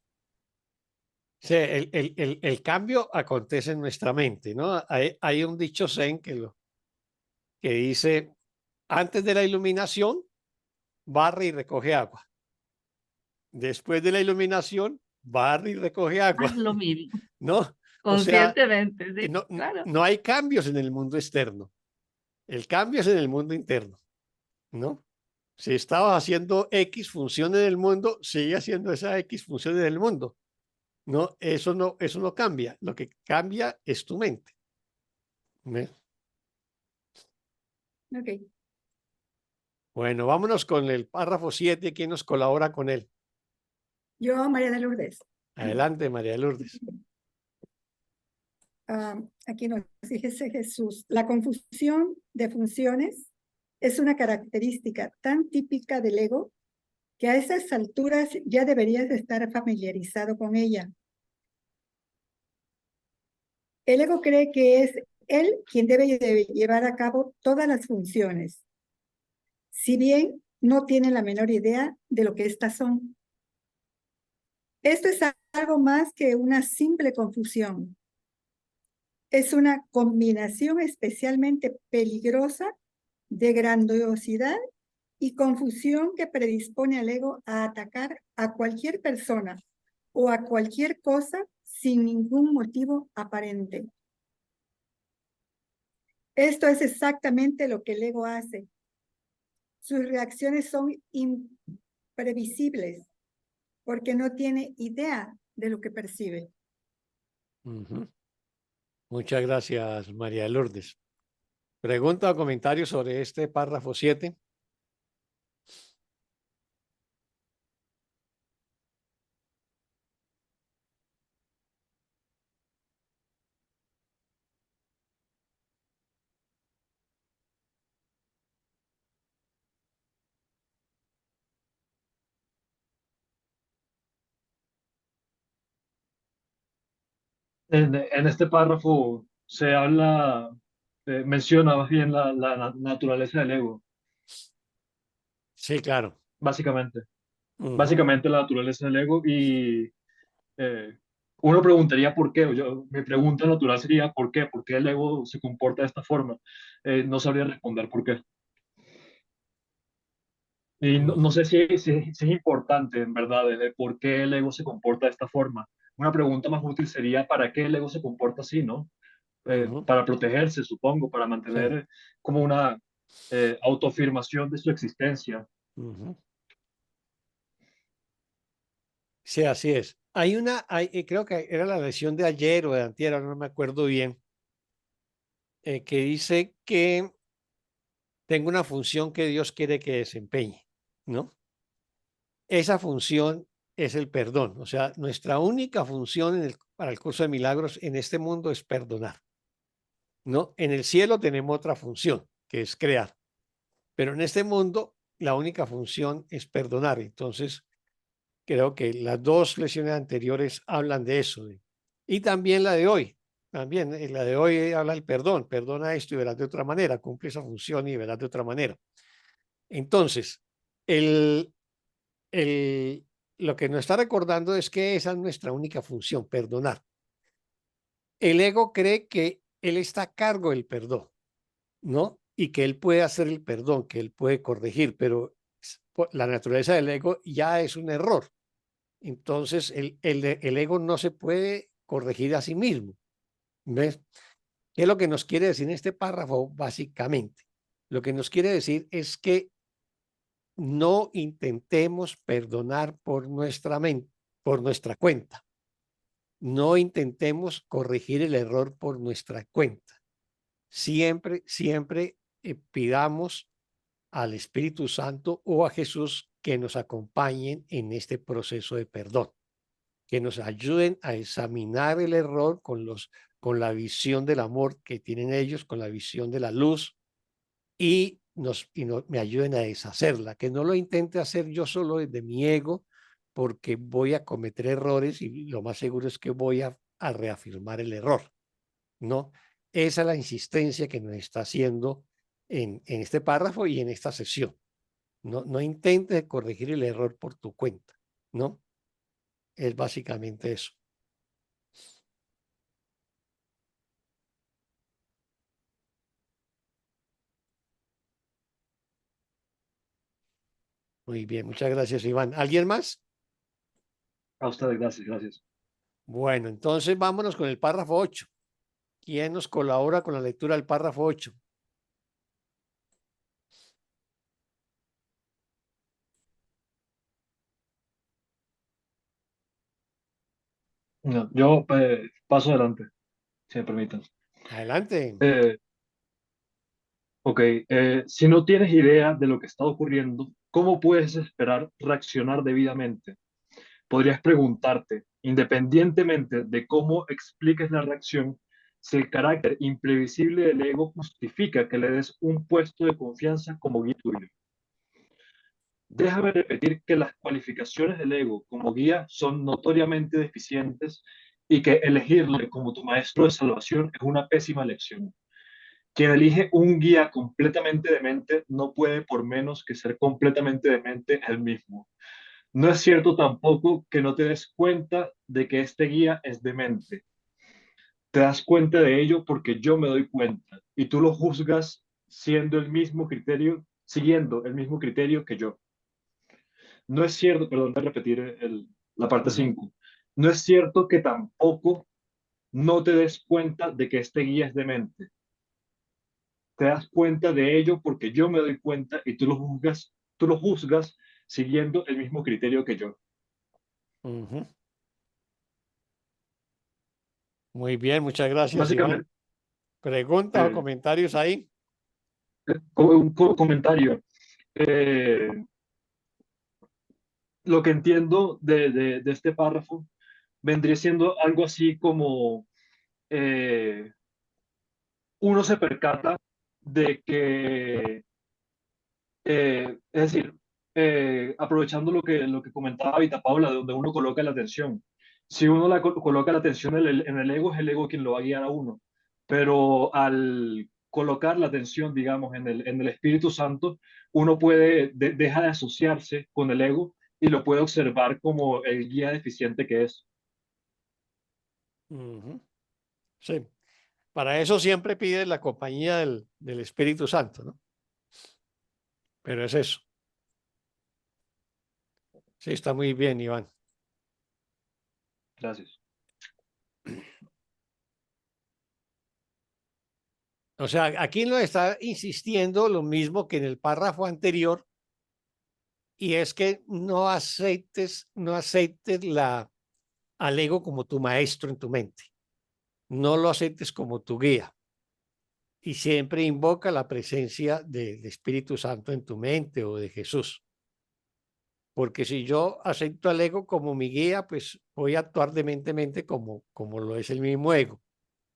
Sí, el cambio acontece en nuestra mente, ¿no? Hay un dicho zen que dice, antes de la iluminación, barre y recoge agua. Después de la iluminación, barre y recoge agua, Haz lo mismo, ¿no? O sea, conscientemente, sí, no, claro. no hay cambios en el mundo externo. El cambio es en el mundo interno, ¿no? Si estabas haciendo X función en el mundo, sigue haciendo esa X función en el mundo. No, eso no cambia. Lo que cambia es tu mente. ¿Ves? Ok. Bueno, vámonos con el párrafo 7. ¿Quién nos colabora con él? Yo, María de Lourdes. Adelante, María Lourdes. Aquí nos dice Jesús, la confusión de funciones es una característica tan típica del ego que a esas alturas ya deberías estar familiarizado con ella. El ego cree que es él quien debe llevar a cabo todas las funciones, si bien no tiene la menor idea de lo que éstas son. Esto es algo más que una simple confusión. Es una combinación especialmente peligrosa de grandiosidad y confusión que predispone al ego a atacar a cualquier persona o a cualquier cosa sin ningún motivo aparente. Esto es exactamente lo que el ego hace. Sus reacciones son imprevisibles porque no tiene idea de lo que percibe. Muchas gracias, María Lourdes. ¿Pregunta o comentario sobre este párrafo 7? En este párrafo se habla, menciona más bien la naturaleza del ego, Sí, claro. básicamente. Ujú. Básicamente la naturaleza del ego y uno preguntaría por qué. Mi pregunta natural sería ¿por qué? ¿Por qué el ego se comporta de esta forma? No sabría responder por qué. Y no sé si es importante, en verdad, el por qué el ego se comporta de esta forma. Una pregunta más útil sería ¿para qué el ego se comporta así, no? Ujú. Para protegerse, supongo, para mantener Sí. como una autoafirmación de su existencia. Ujú. Sí, así es. Creo que era la lección de ayer o de antier, ahora no me acuerdo bien, que dice que tengo una función que Dios quiere que desempeñe, ¿no? Esa función es el perdón. O sea, nuestra única función para el curso de milagros en este mundo es perdonar, ¿no? En el cielo tenemos otra función, que es crear, pero en este mundo la única función es perdonar. Entonces, creo que las dos lecciones anteriores hablan de eso. Y también la de hoy. También la de hoy habla del perdón. Perdona esto y verás de otra manera. Cumple esa función y verás de otra manera. Entonces, el, lo que nos está recordando es que esa es nuestra única función, perdonar. El ego cree que él está a cargo del perdón, ¿no? Y que él puede hacer el perdón, que él puede corregir, pero la naturaleza del ego ya es un error. Entonces, el ego no se puede corregir a sí mismo. ¿Ves? ¿Qué es lo que nos quiere decir en este párrafo? Básicamente, lo que nos quiere decir es que no intentemos perdonar por nuestra mente, por nuestra cuenta. No intentemos corregir el error por nuestra cuenta. Siempre pidamos al Espíritu Santo o a Jesús que nos acompañen en este proceso de perdón, que nos ayuden a examinar el error con la visión del amor que tienen ellos, con la visión de la luz, me ayuden a deshacerla, que no lo intente hacer yo solo desde mi ego, porque voy a cometer errores y lo más seguro es que voy a reafirmar el error, ¿no? Esa es la insistencia que nos está haciendo en este párrafo y en esta sesión. No intentes corregir el error por tu cuenta, ¿no? Es básicamente eso. Muy bien, muchas gracias, Iván. ¿Alguien más? A ustedes, gracias, gracias. Bueno, entonces vámonos con el párrafo 8. ¿Quién nos colabora con la lectura del párrafo 8? No, yo paso adelante, si me permiten. Adelante. Ok, si no tienes idea de lo que está ocurriendo, ¿cómo puedes esperar reaccionar debidamente? Podrías preguntarte, independientemente de cómo expliques la reacción, si el carácter imprevisible del ego justifica que le des un puesto de confianza como guía tuyo. Déjame repetir que las cualificaciones del ego como guía son notoriamente deficientes y que elegirle como tu maestro de salvación es una pésima elección. Quien elige un guía completamente demente no puede por menos que ser completamente demente él mismo. No es cierto tampoco que no te des cuenta de que este guía es demente. Te das cuenta de ello porque yo me doy cuenta y tú lo juzgas siguiendo el mismo criterio que yo. No es cierto, perdón, voy a repetir la parte 5. No es cierto que tampoco no te des cuenta de que este guía es demente. Te das cuenta de ello porque yo me doy cuenta y tú lo juzgas siguiendo el mismo criterio que yo. Muy bien, muchas gracias, Básicamente, Iván. ¿Preguntas o comentarios ahí? Un comentario. Lo que entiendo de este párrafo vendría siendo algo así como uno se percata de que, es decir, aprovechando lo que comentaba Vita Paula, de donde uno coloca la atención. Si uno coloca la atención en el ego, es el ego quien lo va a guiar a uno. Pero al colocar la atención, digamos, en el Espíritu Santo, uno deja de asociarse con el ego y lo puede observar como el guía deficiente que es. Sí. Para eso siempre pides la compañía del Espíritu Santo, ¿no? Pero es eso. Sí, está muy bien, Iván. Gracias. O sea, aquí nos está insistiendo lo mismo que en el párrafo anterior, y es que no aceptes al ego como tu maestro en tu mente. No lo aceptes como tu guía. Y siempre invoca la presencia del Espíritu Santo en tu mente o de Jesús. Porque si yo acepto al ego como mi guía, pues voy a actuar dementemente como lo es el mismo ego.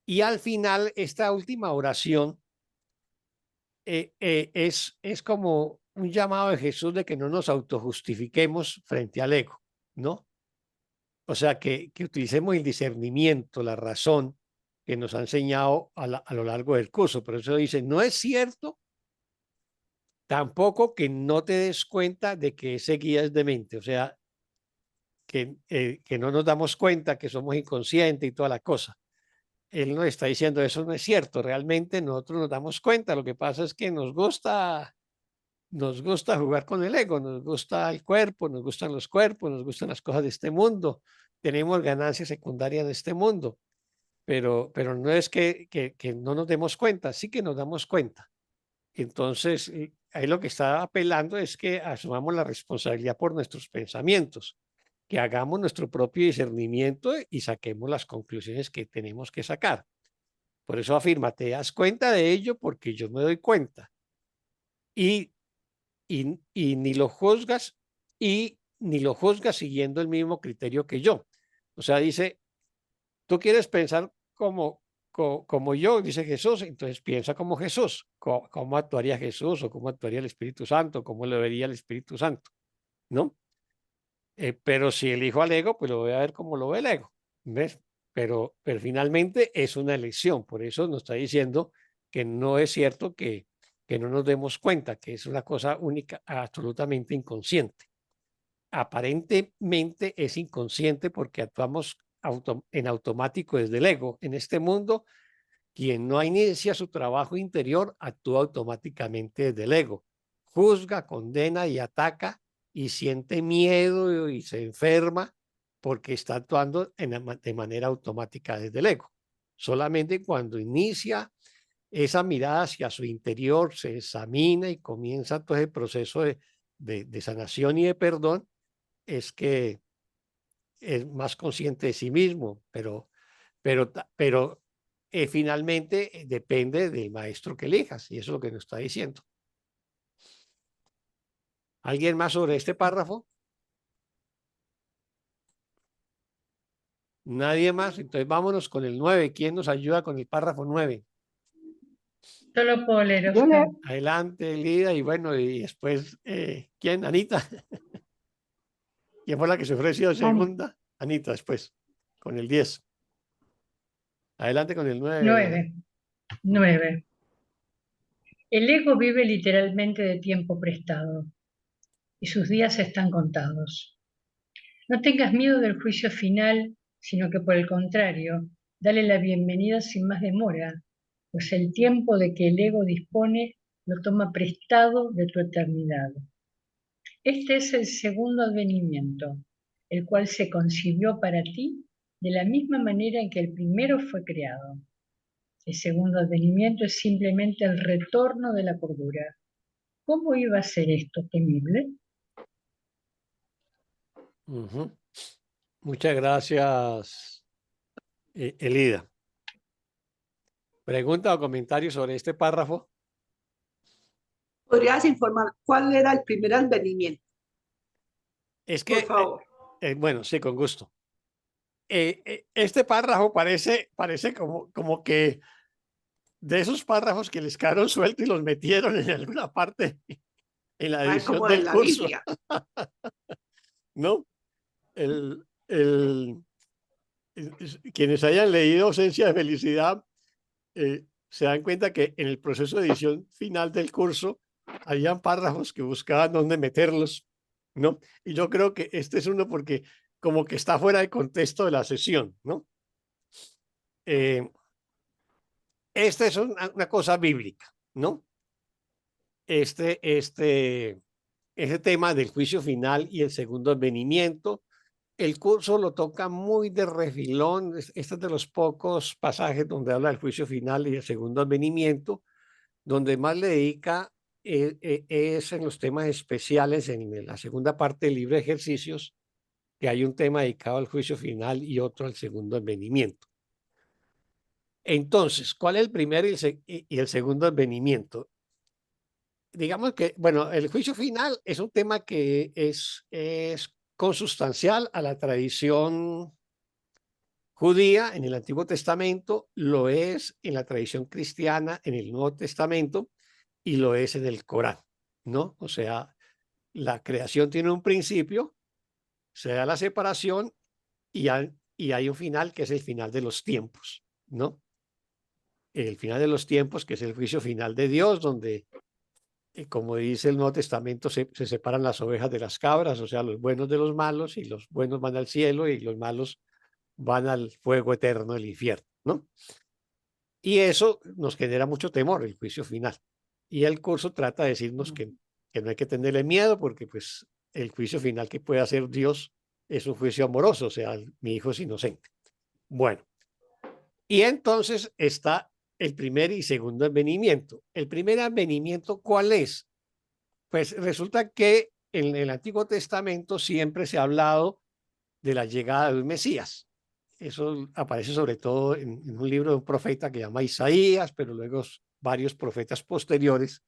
Y al final, esta última oración es como un llamado de Jesús de que no nos autojustifiquemos frente al ego, ¿no? O sea, que utilicemos el discernimiento, la razón que nos ha enseñado a lo largo del curso. Por eso dice, no es cierto tampoco que no te des cuenta de que ese guía es demente, o sea, que no nos damos cuenta que somos inconscientes y toda la cosa. Él nos está diciendo, eso no es cierto, realmente nosotros nos damos cuenta, lo que pasa es que nos gusta jugar con el ego, nos gusta el cuerpo, nos gustan los cuerpos, nos gustan las cosas de este mundo, tenemos ganancias secundarias de este mundo, pero no es que no nos demos cuenta, sí que nos damos cuenta. Entonces, ahí lo que está apelando es que asumamos la responsabilidad por nuestros pensamientos, que hagamos nuestro propio discernimiento y saquemos las conclusiones que tenemos que sacar. Por eso afirma, te das cuenta de ello porque yo me doy cuenta. Y ni lo juzgas ni lo juzgas siguiendo el mismo criterio que yo. O sea, dice, tú quieres pensar como como yo, dice Jesús, entonces piensa como Jesús. ¿Cómo actuaría Jesús o cómo actuaría el Espíritu Santo? ¿Cómo lo vería el Espíritu Santo? ¿No? Pero si elijo al ego, pues lo voy a ver como lo ve el ego. ¿Ves? Pero finalmente es una elección. Por eso nos está diciendo que no es cierto que no nos demos cuenta, que es una cosa única, absolutamente inconsciente. Aparentemente es inconsciente porque actuamos en automático desde el ego. En este mundo, quien no inicia su trabajo interior actúa automáticamente desde el ego. Juzga, condena y ataca y siente miedo y se enferma porque está actuando de manera automática desde el ego. Solamente cuando inicia esa mirada hacia su interior, se examina y comienza todo el proceso de sanación y de perdón, es que es más consciente de sí mismo, pero finalmente depende del maestro que elijas, y eso es lo que nos está diciendo. ¿Alguien más sobre este párrafo? ¿Nadie más? Entonces vámonos con el 9. ¿Quién nos ayuda con el párrafo 9? Yo lo puedo leer, Yo Oscar. leo. Adelante, Lida, y bueno, y después, ¿quién? Anita. ¿Quién fue la que se ofreció segunda? Anita, después, con el 10. Adelante con el 9. 9. El ego vive literalmente de tiempo prestado y sus días están contados. No tengas miedo del juicio final, sino que por el contrario, dale la bienvenida sin más demora, pues el tiempo de que el ego dispone lo toma prestado de tu eternidad. Este es el segundo advenimiento, el cual se concibió para ti de la misma manera en que el primero fue creado. El segundo advenimiento es simplemente el retorno de la cordura. ¿Cómo iba a ser esto temible? Muchas gracias, Elida. ¿Pregunta o comentario sobre este párrafo? ¿Podrías informar cuál era el primer advenimiento? Es que, por favor. Bueno, sí, con gusto. Este párrafo parece como que de esos párrafos que les quedaron sueltos y los metieron en alguna parte en la edición Como del en la curso. Biblia. ¿No? Quienes hayan leído Ausencia de Felicidad se dan cuenta que en el proceso de edición final del curso habían párrafos que buscaban dónde meterlos, ¿no? Y yo creo que este es uno porque como que está fuera de contexto de la sesión, ¿no? Esta es una cosa bíblica, ¿no? Ese tema del juicio final y el segundo advenimiento, el curso lo toca muy de refilón. Este es de los pocos pasajes donde habla del juicio final y el segundo advenimiento, donde más le dedica es en los temas especiales, en la segunda parte del libro de ejercicios, que hay un tema dedicado al juicio final y otro al segundo advenimiento. Entonces, ¿cuál es el primer y el segundo advenimiento? Digamos que, bueno, el juicio final es un tema que es consustancial a la tradición judía en el Antiguo Testamento, lo es en la tradición cristiana en el Nuevo Testamento y lo es en el Corán, ¿no? O sea, la creación tiene un principio, se da la separación y hay un final que es el final de los tiempos, ¿no? El final de los tiempos, que es el juicio final de Dios, donde, como dice el Nuevo Testamento, se separan las ovejas de las cabras, o sea, los buenos de los malos, y los buenos van al cielo y los malos van al fuego eterno del infierno, ¿no? Y eso nos genera mucho temor, el juicio final. Y el curso trata de decirnos que no hay que tenerle miedo porque pues el juicio final que puede hacer Dios es un juicio amoroso, o sea, mi hijo es inocente. Bueno, y entonces está el primer y segundo advenimiento. El primer advenimiento, ¿cuál es? Pues resulta que en el Antiguo Testamento siempre se ha hablado de la llegada de un Mesías. Eso aparece sobre todo en un libro de un profeta que se llama Isaías, pero luego varios profetas posteriores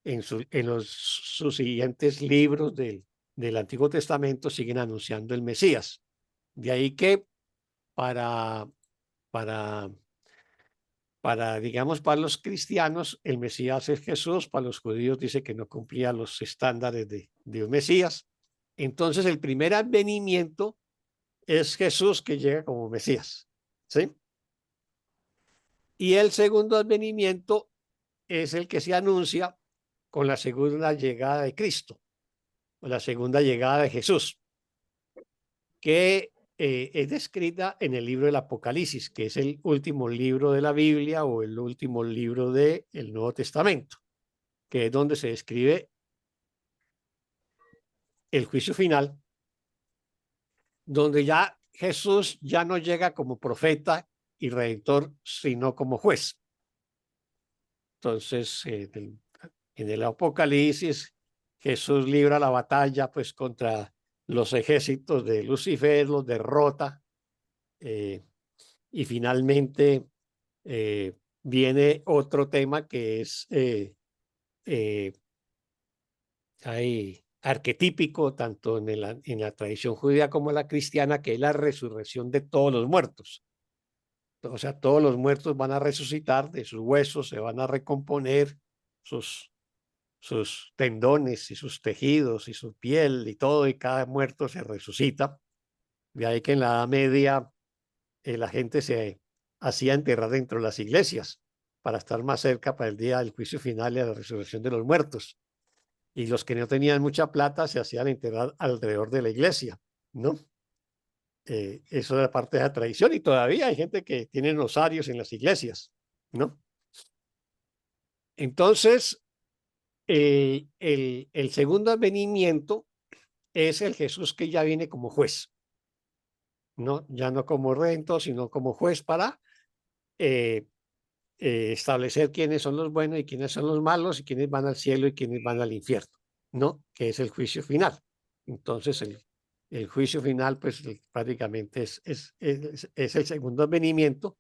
en sus siguientes libros del Antiguo Testamento siguen anunciando el Mesías. De ahí que para digamos, para los cristianos, el Mesías es Jesús, para los judíos dice que no cumplía los estándares de un Mesías. Entonces, el primer advenimiento es Jesús que llega como Mesías, ¿sí? Y el segundo advenimiento es el que se anuncia con la segunda llegada de Cristo, o la segunda llegada de Jesús, que es descrita en el libro del Apocalipsis, que es el último libro de la Biblia o el último libro del Nuevo Testamento, que es donde se describe el juicio final, donde ya Jesús ya no llega como profeta y redentor, sino como juez. Entonces, en el Apocalipsis, Jesús libra la batalla pues contra los ejércitos de Lucifer, los derrota, y finalmente viene otro tema que es arquetípico tanto en la tradición judía como en la cristiana, que es la resurrección de todos los muertos. O sea, todos los muertos van a resucitar, de sus huesos se van a recomponer, sus tendones y sus tejidos y su piel y todo, y cada muerto se resucita. De ahí que en la Edad Media la gente se hacía enterrar dentro de las iglesias para estar más cerca para el día del juicio final y de la resurrección de los muertos. Y los que no tenían mucha plata se hacían enterrar alrededor de la iglesia, ¿no? Eso era parte de la tradición y todavía hay gente que tiene rosarios en las iglesias, ¿no? Entonces, el segundo advenimiento es el Jesús que ya viene como juez, ¿no? Ya no como redentor, sino como juez para establecer quiénes son los buenos y quiénes son los malos y quiénes van al cielo y quiénes van al infierno, ¿no? Que es el juicio final. Entonces, el juicio final, pues prácticamente es el segundo advenimiento,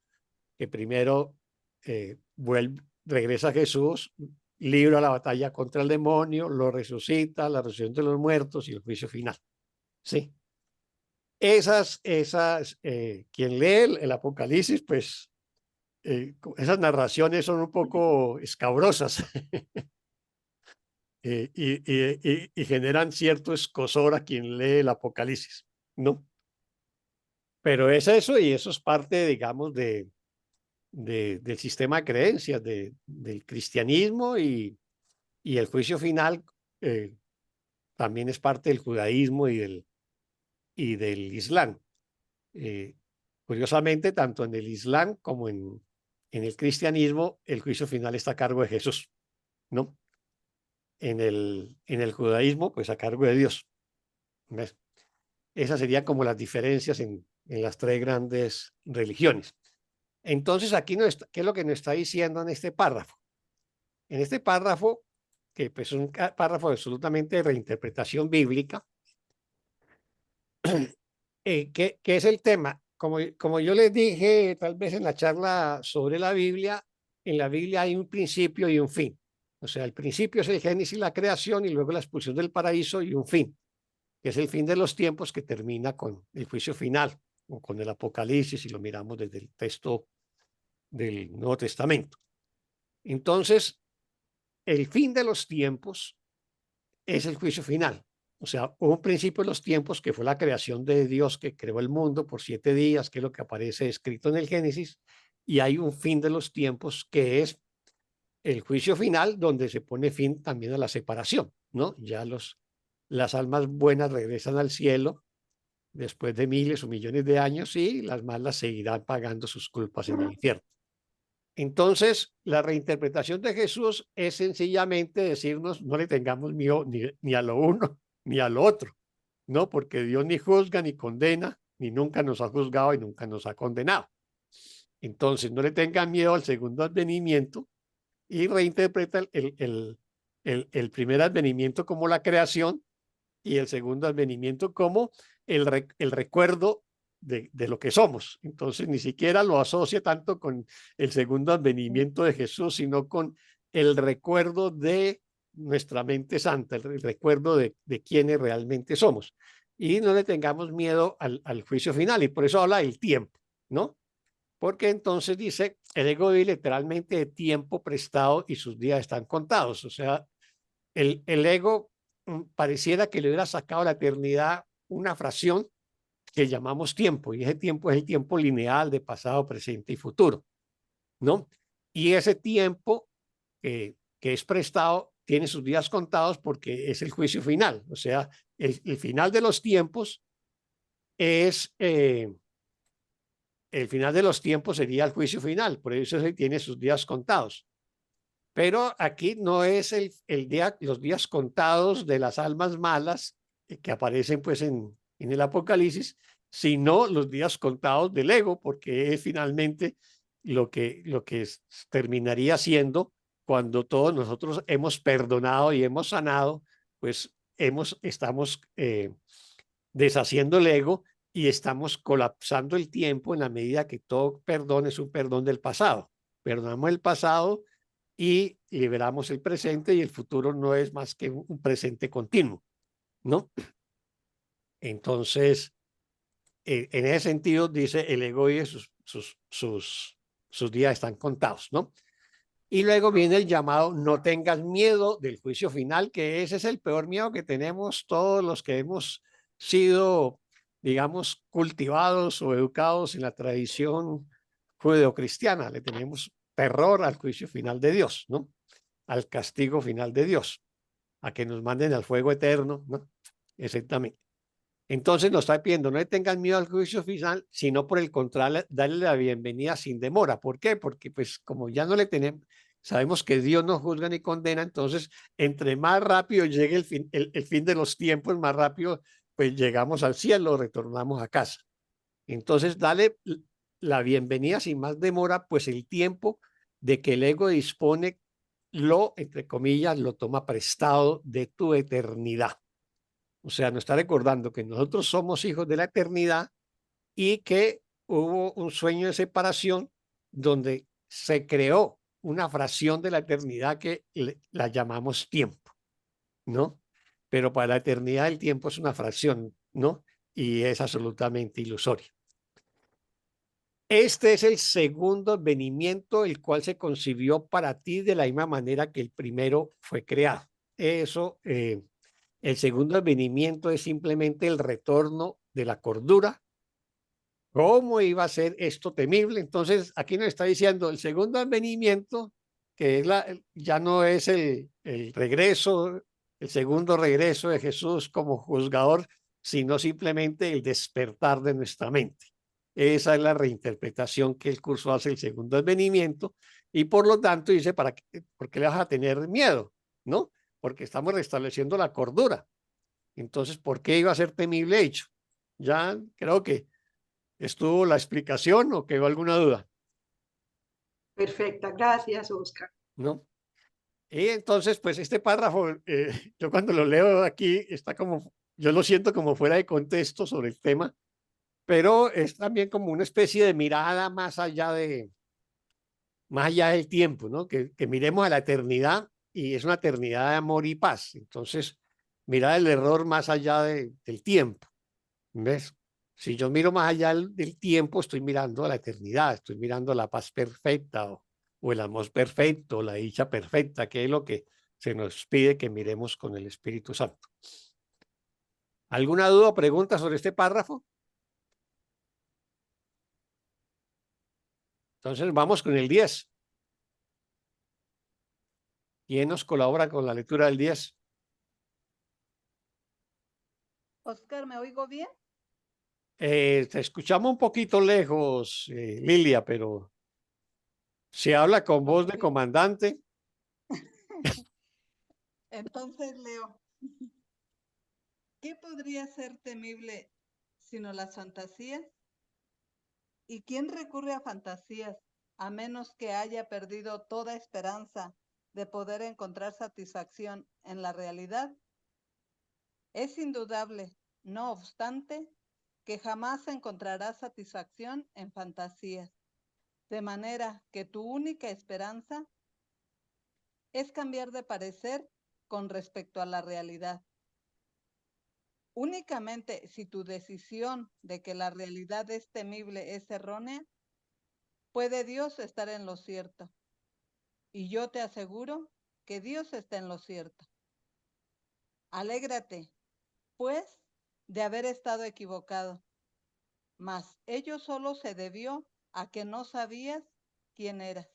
que primero regresa Jesús, libra la batalla contra el demonio, lo resucita, la resurrección de los muertos y el juicio final. Sí. Quien lee el Apocalipsis, pues esas narraciones son un poco escabrosas y generan cierto escosor a quien lee el Apocalipsis, ¿no? Pero es eso y eso es parte, digamos, del sistema de creencias del cristianismo y el juicio final también es parte del judaísmo y del islam. Curiosamente, tanto en el islam como en el cristianismo, el juicio final está a cargo de Jesús, ¿no? En el judaísmo, pues a cargo de Dios. ¿Ves? Esas serían como las diferencias en las tres grandes religiones. Entonces, aquí ¿qué es lo que nos está diciendo en este párrafo? En este párrafo, que pues es un párrafo absolutamente de reinterpretación bíblica, ¿qué es el tema? Como yo les dije tal vez en la charla sobre la Biblia, en la Biblia hay un principio y un fin. O sea, el principio es el Génesis, la creación, y luego la expulsión del paraíso, y un fin, que es el fin de los tiempos, que termina con el juicio final, o con el Apocalipsis, si lo miramos desde el texto del Nuevo Testamento. Entonces, el fin de los tiempos es el juicio final. O sea, hubo un principio de los tiempos que fue la creación de Dios, que creó el mundo por 7 días, que es lo que aparece escrito en el Génesis, y hay un fin de los tiempos que es el juicio final, donde se pone fin también a la separación, ¿no? Ya las almas buenas regresan al cielo después de miles o millones de años y las malas seguirán pagando sus culpas en el infierno. Entonces, la reinterpretación de Jesús es sencillamente decirnos, no le tengamos miedo ni a lo uno ni a lo otro, ¿no? Porque Dios ni juzga ni condena, ni nunca nos ha juzgado y nunca nos ha condenado. Entonces, no le tengan miedo al segundo advenimiento y reinterpreta el primer advenimiento como la creación y el segundo advenimiento como el recuerdo de lo que somos. Entonces ni siquiera lo asocia tanto con el segundo advenimiento de Jesús, sino con el recuerdo de nuestra mente santa, el recuerdo de quiénes realmente somos. Y no le tengamos miedo al juicio final, y por eso habla del tiempo, ¿no? porque entonces dice, el ego vive literalmente de tiempo prestado y sus días están contados. O sea, el ego pareciera que le hubiera sacado a la eternidad una fracción que llamamos tiempo, y ese tiempo es el tiempo lineal de pasado, presente y futuro, ¿no? Y ese tiempo que es prestado tiene sus días contados porque es el juicio final. O sea, el final de los tiempos es, el final de los tiempos sería el juicio final, por eso se tiene sus días contados. Pero aquí no es el día, los días contados de las almas malas que aparecen pues en el Apocalipsis, sino los días contados del ego, porque es finalmente lo que terminaría siendo cuando todos nosotros hemos perdonado y hemos sanado, pues estamos deshaciendo el ego y estamos colapsando el tiempo en la medida que todo perdón es un perdón del pasado. Perdonamos el pasado y liberamos el presente, y el futuro no es más que un presente continuo, ¿no? Entonces, en ese sentido, dice el ego y sus días están contados, ¿no? Y luego viene el llamado no tengas miedo del juicio final, que ese es el peor miedo que tenemos todos los que hemos sido, digamos, cultivados o educados en la tradición judeocristiana. Le tenemos terror al juicio final de Dios, ¿no? Al castigo final de Dios, a que nos manden al fuego eterno, ¿no? Exactamente. Entonces nos está pidiendo, no le tengan miedo al juicio final, sino por el contrario, darle la bienvenida sin demora. ¿Por qué? Porque pues como ya no le tenemos, sabemos que Dios no juzga ni condena, entonces entre más rápido llegue el fin de los tiempos, más rápido pues llegamos al cielo, retornamos a casa. Entonces dale la bienvenida sin más demora, pues el tiempo de que el ego dispone entre comillas, lo toma prestado de tu eternidad. O sea, nos está recordando que nosotros somos hijos de la eternidad y que hubo un sueño de separación donde se creó una fracción de la eternidad que la llamamos tiempo, ¿no? Pero para la eternidad el tiempo es una fracción, ¿no? Y es absolutamente ilusorio. Este es el segundo advenimiento, el cual se concibió para ti de la misma manera que el primero fue creado. Eso, el segundo advenimiento es simplemente el retorno de la cordura. ¿Cómo iba a ser esto temible? Entonces, aquí nos está diciendo el segundo advenimiento, que es ya no es el regreso, el segundo regreso de Jesús como juzgador, sino simplemente el despertar de nuestra mente. Esa es la reinterpretación que el curso hace el segundo advenimiento, y por lo tanto dice, ¿por qué le vas a tener miedo? ¿No? Porque estamos restableciendo la cordura. Entonces, ¿por qué iba a ser temible hecho? Ya creo que estuvo la explicación, o quedó alguna duda. Perfecta, gracias, Oscar. ¿No? Y entonces, pues este párrafo, yo cuando lo leo aquí, está como, yo lo siento como fuera de contexto sobre el tema, pero es también como una especie de mirada más allá del tiempo, ¿no? Que miremos a la eternidad, y es una eternidad de amor y paz. Entonces, mirar el error más allá del tiempo, ¿ves? Si yo miro más allá del tiempo, estoy mirando a la eternidad, estoy mirando la paz perfecta, o el amor perfecto, la dicha perfecta, que es lo que se nos pide que miremos con el Espíritu Santo. ¿Alguna duda o pregunta sobre este párrafo? Entonces vamos con el 10. ¿Quién nos colabora con la lectura del 10? Oscar, ¿me oigo bien? Te escuchamos un poquito lejos, Lilia, pero se habla con voz de comandante. Entonces leo. ¿Qué podría ser temible sino las fantasías? ¿Y quién recurre a fantasías a menos que haya perdido toda esperanza de poder encontrar satisfacción en la realidad? Es indudable, no obstante, que jamás encontrarás satisfacción en fantasías, de manera que tu única esperanza es cambiar de parecer con respecto a la realidad. Únicamente si tu decisión de que la realidad es temible es errónea, puede Dios estar en lo cierto. Y yo te aseguro que Dios está en lo cierto. Alégrate, pues, de haber estado equivocado. Mas ello solo se debió a que no sabías quién eras.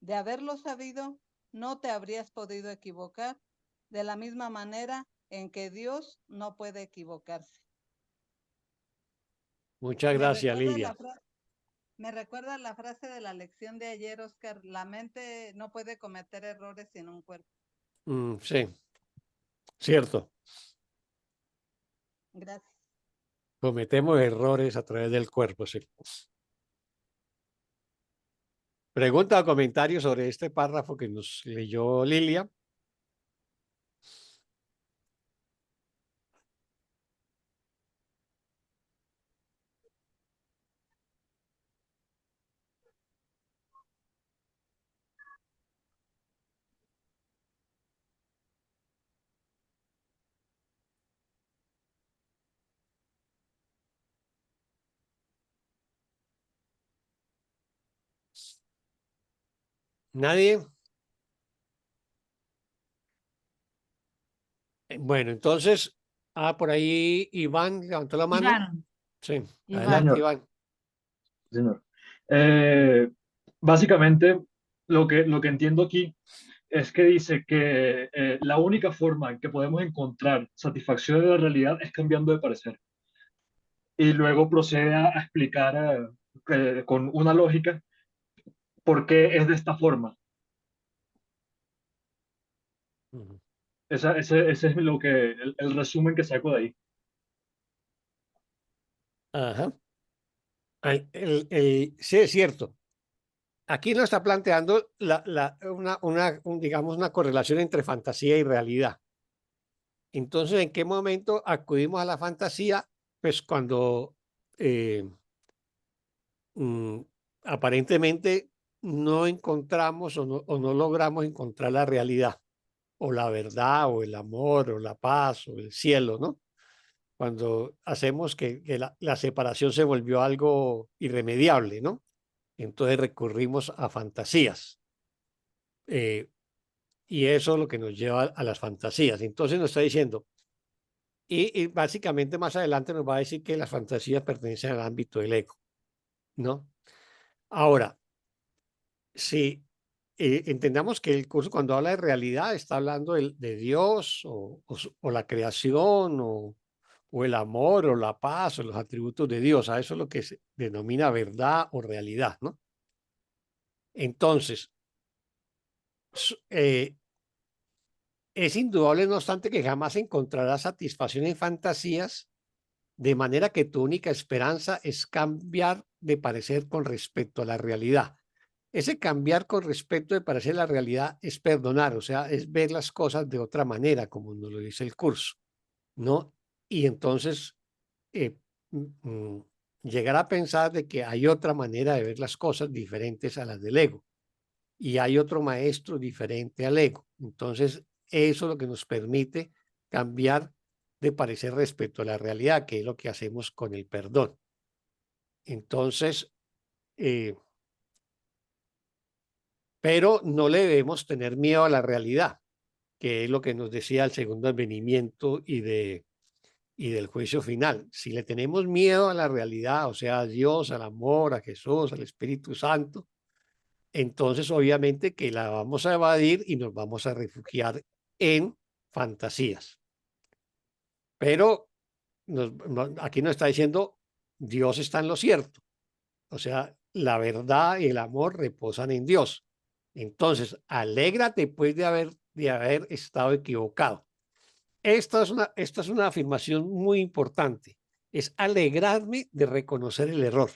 De haberlo sabido, no te habrías podido equivocar, de la misma manera en que Dios no puede equivocarse. Muchas Me gracias, recuerda Lilia. Me recuerda la frase de la lección de ayer, Oscar. La mente no puede cometer errores sin un cuerpo. Sí, cierto. Gracias. Cometemos errores a través del cuerpo, sí. Pregunta o comentario sobre este párrafo que nos leyó Lilia. ¿Nadie? Bueno, entonces, por ahí Iván levantó la mano. Iván, Sí, Iván. adelante, Señor. Iván. Señor. Básicamente, lo que entiendo aquí es que dice que la única forma en que podemos encontrar satisfacción de la realidad es cambiando de parecer. Y luego procede a explicar con una lógica por qué es de esta forma. Ujú. Ese es lo que, el resumen que saco de ahí. Ajá. Sí, es cierto. Aquí nos está planteando digamos, una correlación entre fantasía y realidad. Entonces, ¿en qué momento acudimos a la fantasía? Pues cuando mm, aparentemente no encontramos o no logramos encontrar la realidad, o la verdad, o el amor, o la paz, o el cielo, ¿no? Cuando hacemos que la separación se volvió algo irremediable, ¿no? Entonces recurrimos a fantasías. Y eso es lo que nos lleva a las fantasías. Entonces nos está diciendo, y básicamente más adelante nos va a decir que las fantasías pertenecen al ámbito del ego, ¿no? Ahora, si entendamos que el curso cuando habla de realidad está hablando de Dios o la creación o el amor o la paz o los atributos de Dios, a eso es lo que se denomina verdad o realidad, ¿no? Entonces, es indudable, no obstante, que jamás encontrarás satisfacción en fantasías, de manera que tu única esperanza es cambiar de parecer con respecto a la realidad. Ese cambiar con respecto de parecer a la realidad es perdonar, o sea, es ver las cosas de otra manera, como nos lo dice el curso, ¿no? Y entonces eh, mm, mm, llegar a pensar de que hay otra manera de ver las cosas diferentes a las del ego y hay otro maestro diferente al ego. Entonces, eso es lo que nos permite cambiar de parecer respecto a la realidad, que es lo que hacemos con el perdón. Entonces, pero no le debemos tener miedo a la realidad, que es lo que nos decía el segundo advenimiento y del juicio final. Si le tenemos miedo a la realidad, o sea, a Dios, al amor, a Jesús, al Espíritu Santo, entonces obviamente que la vamos a evadir y nos vamos a refugiar en fantasías. Pero aquí nos está diciendo, Dios está en lo cierto. O sea, la verdad y el amor reposan en Dios. Entonces, alégrate pues de haber estado equivocado. Esta es una afirmación muy importante. Es alegrarme de reconocer el error.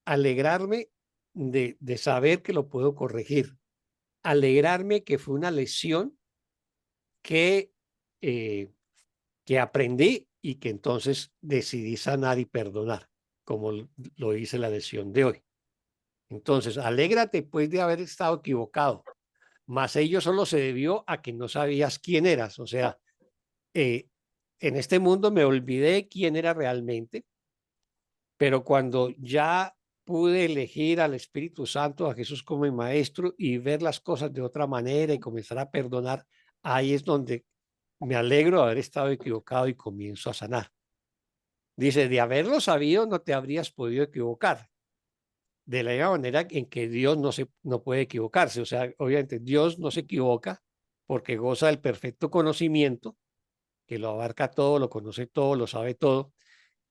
Alegrarme de saber que lo puedo corregir. Alegrarme que fue una lección que, que aprendí y que entonces decidí sanar y perdonar, como lo dice la lección de hoy. Entonces, alégrate pues de haber estado equivocado, mas ello solo se debió a que no sabías quién eras. O sea, en este mundo me olvidé quién era realmente, pero cuando ya pude elegir al Espíritu Santo, a Jesús como mi maestro y ver las cosas de otra manera y comenzar a perdonar, ahí es donde me alegro de haber estado equivocado y comienzo a sanar. Dice, de haberlo sabido no te habrías podido equivocar. De la misma manera en que Dios no puede equivocarse. O sea, obviamente Dios no se equivoca porque goza del perfecto conocimiento, que lo abarca todo, lo conoce todo, lo sabe todo,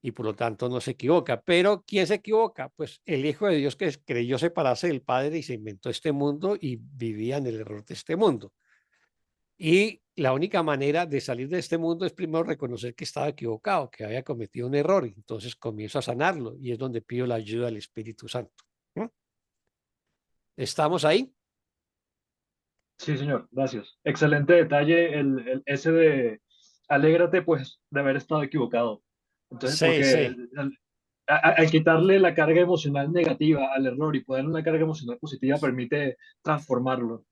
y por lo tanto no se equivoca. Pero ¿quién se equivoca? Pues el Hijo de Dios que creyó separarse del Padre y se inventó este mundo y vivía en el error de este mundo. Y la única manera de salir de este mundo es primero reconocer que estaba equivocado, que había cometido un error, y entonces comienzo a sanarlo y es donde pido la ayuda del Espíritu Santo. ¿Mm? ¿Estamos ahí? Sí, señor, gracias. Excelente detalle ese de alégrate pues de haber estado equivocado. Entonces, Sí, porque sí, al quitarle la carga emocional negativa al error y ponerle una carga emocional positiva permite transformarlo,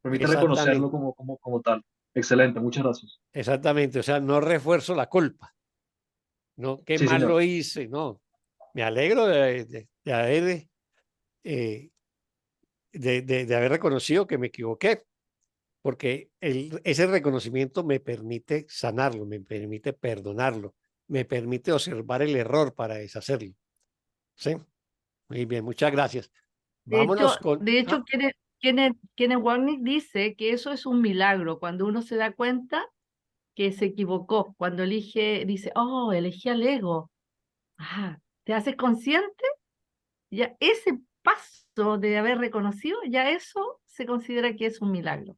permite reconocerlo exactamente, como tal. Excelente, muchas gracias. exactamente. O sea, no refuerzo la culpa, no, qué Sí, mal señor. lo hice, no. Me alegro de haber, eh, de haber reconocido que me equivoqué, porque ese reconocimiento me permite sanarlo, me permite perdonarlo, me permite observar el error para deshacerlo. ¿Sí? Muy bien, muchas gracias. De Vámonos hecho, con... de hecho, Ah, Kenneth Wapnick dice que eso es un milagro, cuando uno se da cuenta que se equivocó, cuando dice, oh, elegí al ego. Ah, te haces consciente, ya ese paso de haber reconocido, ya eso se considera que es un milagro.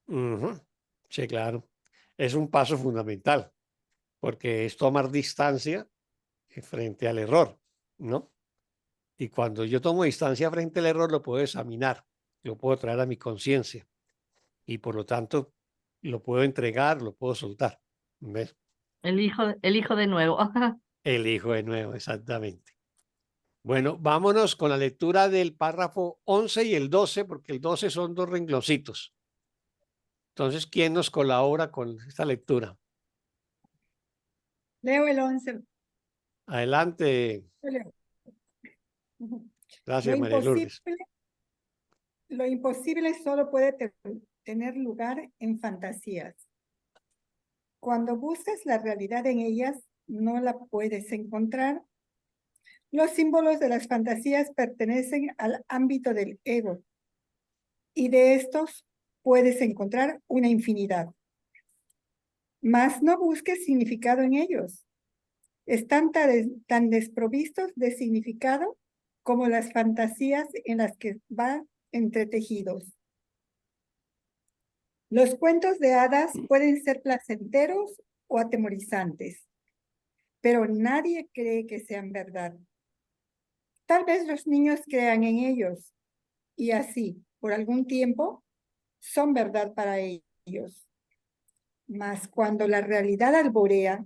ujú. Sí, claro. Es un paso fundamental, porque es tomar distancia frente al error, ¿no? Y cuando yo tomo distancia frente al error, lo puedo examinar, lo puedo traer a mi conciencia y por lo tanto lo puedo entregar, lo puedo soltar. ¿Ves? El hijo de nuevo. Elijo de nuevo, exactamente. Bueno, vámonos con la lectura del párrafo 11 y el 12, porque el 12 son dos rengloncitos. Entonces, ¿quién nos colabora con esta lectura? Leo el 11. Adelante. Leo. Ujú. Lo Gracias, María imposible, Lourdes. lo imposible solo puede tener lugar en fantasías. Cuando buscas la realidad en ellas, no la puedes encontrar. Los símbolos de las fantasías pertenecen al ámbito del ego y de estos puedes encontrar una infinidad. Mas no busques significado en ellos. Están tan desprovistos de significado como las fantasías en las que van entretejidos. Los cuentos de hadas pueden ser placenteros o atemorizantes, pero nadie cree que sean verdad. Tal vez los niños crean en ellos y así, por algún tiempo, son verdad para ellos. Mas cuando la realidad alborea,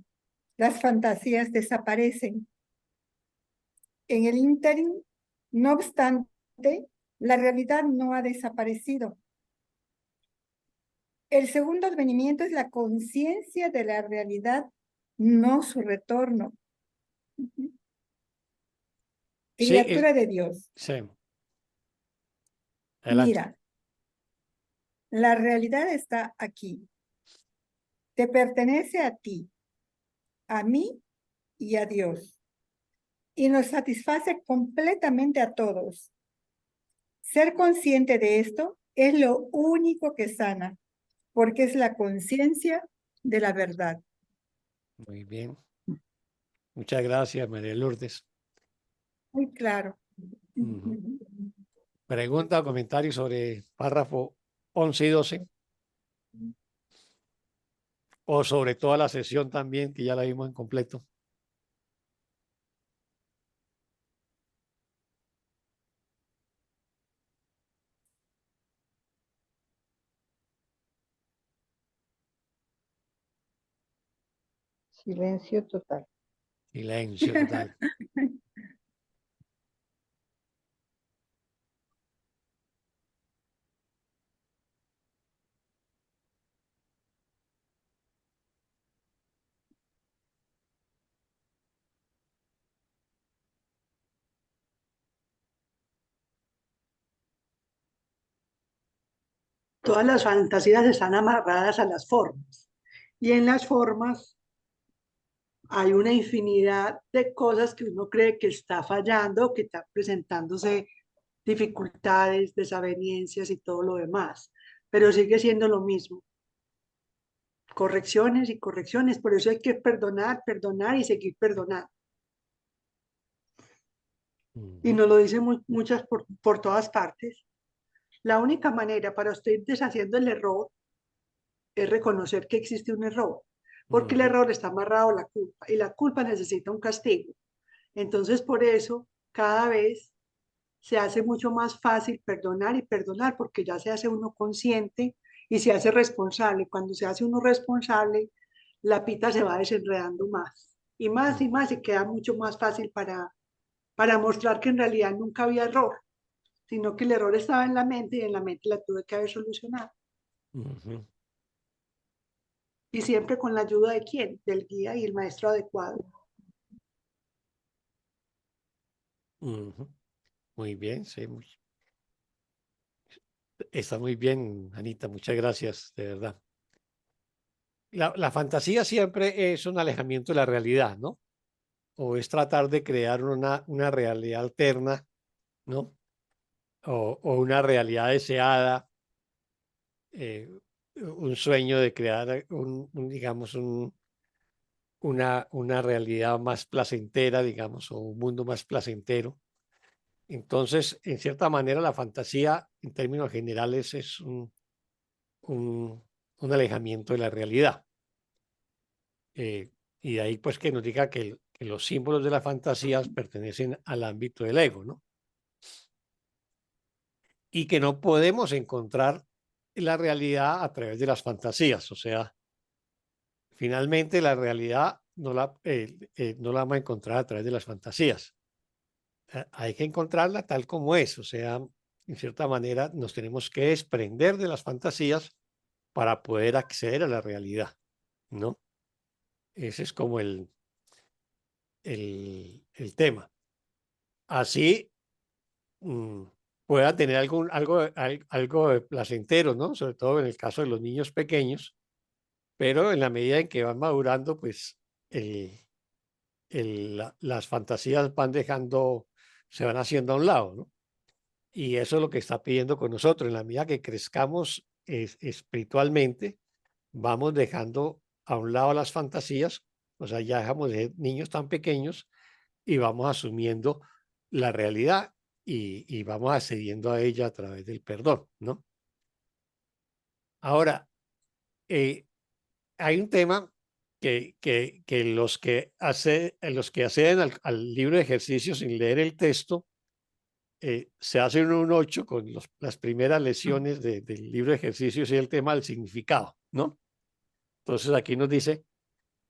las fantasías desaparecen. En el ínterin, no obstante, la realidad no ha desaparecido. El segundo advenimiento es la conciencia de la realidad, no su retorno. Sí, Criatura de Dios, sí, adelante. mira, la realidad está aquí. Te pertenece a ti, a mí y a Dios. Y nos satisface completamente a todos. Ser consciente de esto es lo único que sana, porque es la conciencia de la verdad. Muy bien. Muchas gracias, María Lourdes. Muy claro. Ujú. Pregunta o comentario sobre párrafo 11 y 12 o sobre toda la sesión también, que ya la vimos en completo. Silencio total. Silencio total. Todas las fantasías están amarradas a las formas. Y en las formas hay una infinidad de cosas que uno cree que está fallando, que está presentándose dificultades, desavenencias y todo lo demás. Pero sigue siendo lo mismo. Correcciones y correcciones. Por eso hay que perdonar, perdonar y seguir perdonando. Y nos lo dicen muchas por todas partes. La única manera para usted ir deshaciendo el error es reconocer que existe un error, porque el error está amarrado a la culpa y la culpa necesita un castigo. Entonces, por eso, cada vez se hace mucho más fácil perdonar y perdonar, porque ya se hace uno consciente y se hace responsable. Cuando se hace uno responsable, la pita se va desenredando más y más y más y queda mucho más fácil para mostrar que en realidad nunca había error, sino que el error estaba en la mente y en la mente la tuve que haber solucionado. Y siempre con la ayuda de quién, del guía y el maestro adecuado. Muy bien, sí. Está muy bien, Anita, muchas gracias, de verdad. La fantasía siempre es un alejamiento de la realidad, ¿no? O es tratar de crear una realidad alterna, ¿no? O una realidad deseada, un sueño de crear digamos, una realidad más placentera, digamos, o un mundo más placentero. Entonces, en cierta manera, la fantasía, en términos generales, es un alejamiento de la realidad. Y de ahí, pues, que nos diga que los símbolos de las fantasías pertenecen al ámbito del ego, ¿no? Y que no podemos encontrar la realidad a través de las fantasías. O sea, finalmente la realidad no la vamos a encontrar a través de las fantasías. Hay que encontrarla tal como es. O sea, en cierta manera nos tenemos que desprender de las fantasías para poder acceder a la realidad, ¿no? Ese es como el tema. Así pueda tener algo de placentero, ¿no? Sobre todo en el caso de los niños pequeños, pero en la medida en que van madurando, pues las fantasías se van haciendo a un lado, ¿no? Y eso es lo que está pidiendo con nosotros. En la medida que crezcamos espiritualmente, vamos dejando a un lado las fantasías, o sea, ya dejamos de ser niños tan pequeños y vamos asumiendo la realidad y vamos accediendo a ella a través del perdón, ¿no? Ahora, hay un tema que los que acceden al libro de ejercicios sin leer el texto, se hacen un 8 con las primeras lecciones del libro de ejercicios y el tema del significado, ¿no? Entonces aquí nos dice,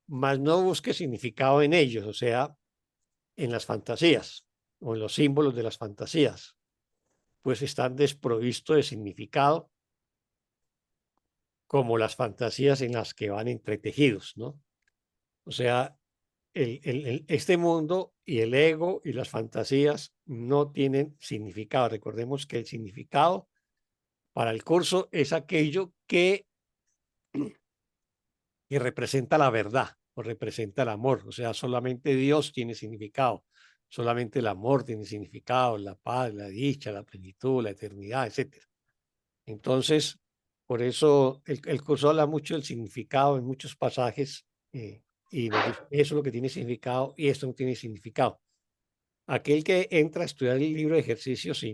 mas no busque significado en ellos, o sea, en las fantasías o en los símbolos de las fantasías, pues están desprovistos de significado como las fantasías en las que van entretejidos, ¿no? O sea, este mundo y el ego y las fantasías no tienen significado. Recordemos que el significado para el curso es aquello que representa la verdad o representa el amor. O sea, solamente Dios tiene significado, solamente el amor tiene significado, la paz, la dicha, la plenitud, la eternidad, etc. Entonces, por eso el curso habla mucho del significado en muchos pasajes y nos dice, eso es lo que tiene significado y esto no tiene significado. Aquel que entra a estudiar el libro de ejercicios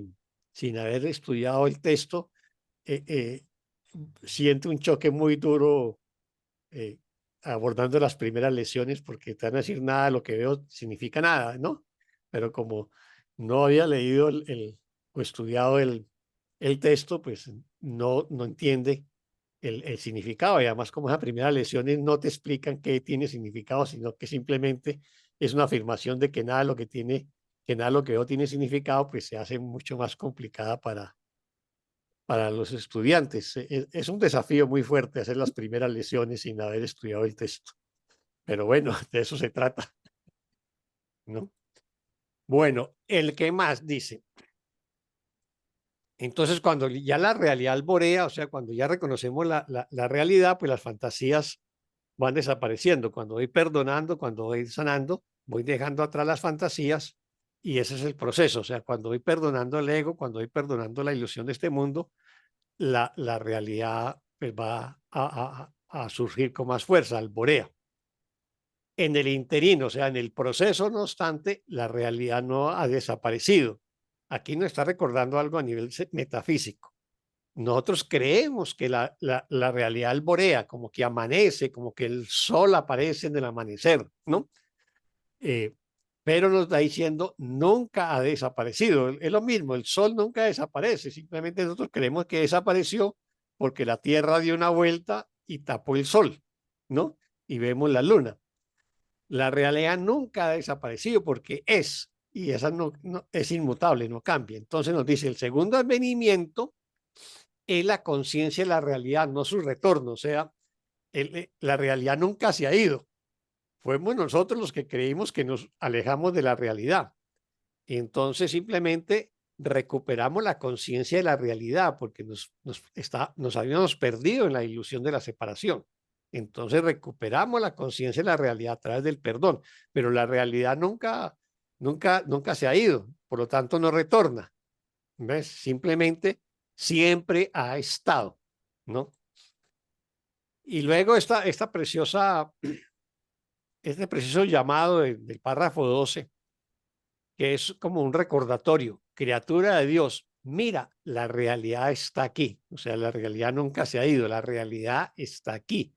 sin haber estudiado el texto, siente un choque muy duro abordando las primeras lecciones porque te van a decir nada de lo que veo significa nada, ¿no? Pero como no había leído o estudiado el texto, pues no entiende el significado. Y además, como esas primeras lecciones no te explican qué tiene significado, sino que simplemente es una afirmación de que nada de lo que veo tiene significado, pues se hace mucho más complicada para los estudiantes. Es un desafío muy fuerte hacer las primeras lecciones sin haber estudiado el texto. Pero bueno, de eso se trata, ¿no? Bueno, el que más dice, Entonces, cuando ya la realidad alborea, o sea, cuando ya reconocemos la realidad, pues las fantasías van desapareciendo. Cuando voy perdonando, cuando voy sanando, voy dejando atrás las fantasías y ese es el proceso. O sea, cuando voy perdonando el ego, cuando voy perdonando la ilusión de este mundo, la realidad pues, va a surgir con más fuerza, alborea. En el interino, o sea, en el proceso, no obstante, la realidad no ha desaparecido. Aquí nos está recordando algo a nivel metafísico. Nosotros creemos que la realidad alborea, como que amanece, como que el sol aparece en el amanecer, ¿no? Pero nos está diciendo, nunca ha desaparecido. Es lo mismo, el sol nunca desaparece, simplemente nosotros creemos que desapareció porque la Tierra dio una vuelta y tapó el sol, ¿no? Y vemos la luna. La realidad nunca ha desaparecido porque es, y esa no es inmutable, no cambia. Entonces nos dice, el segundo advenimiento es la conciencia de la realidad, no su retorno. O sea, la realidad nunca se ha ido. Fuimos nosotros los que creímos que nos alejamos de la realidad. Y entonces simplemente recuperamos la conciencia de la realidad porque nos habíamos perdido en la ilusión de la separación. Entonces recuperamos la conciencia de la realidad a través del perdón, pero la realidad nunca se ha ido, por lo tanto no retorna. ¿Ves? Simplemente siempre ha estado, ¿no? Y luego este precioso llamado del párrafo 12, que es como un recordatorio, criatura de Dios, mira, la realidad está aquí, o sea, la realidad nunca se ha ido, la realidad está aquí,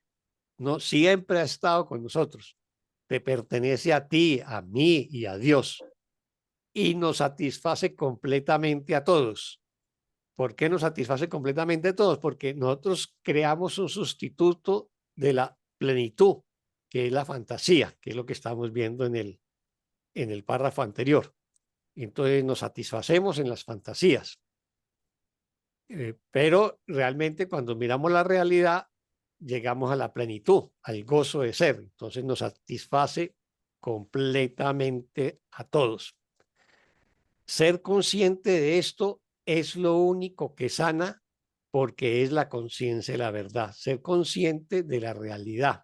¿no? Siempre ha estado con nosotros, te pertenece a ti, a mí y a Dios, y nos satisface completamente a todos. ¿Por qué nos satisface completamente a todos? Porque nosotros creamos un sustituto de la plenitud, que es la fantasía, que es lo que estamos viendo en el párrafo anterior. Entonces nos satisfacemos en las fantasías. Pero realmente cuando miramos la realidad, llegamos a la plenitud, al gozo de ser. Entonces nos satisface completamente a todos. Ser consciente de esto es lo único que sana porque es la conciencia de la verdad. Ser consciente de la realidad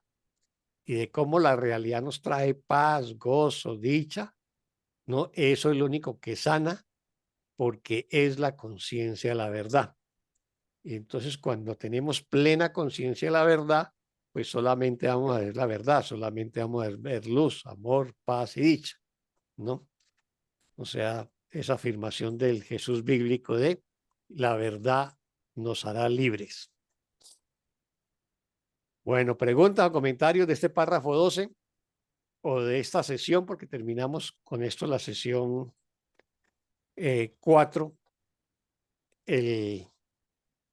y de cómo la realidad nos trae paz, gozo, dicha, ¿no? Eso es lo único que sana porque es la conciencia de la verdad. Y entonces cuando tenemos plena conciencia de la verdad, pues solamente vamos a ver la verdad, solamente vamos a ver luz, amor, paz y dicha, ¿no? O sea, esa afirmación del Jesús bíblico de la verdad nos hará libres. Bueno, pregunta o comentarios de este párrafo 12 o de esta sesión, porque terminamos con esto la sesión 4,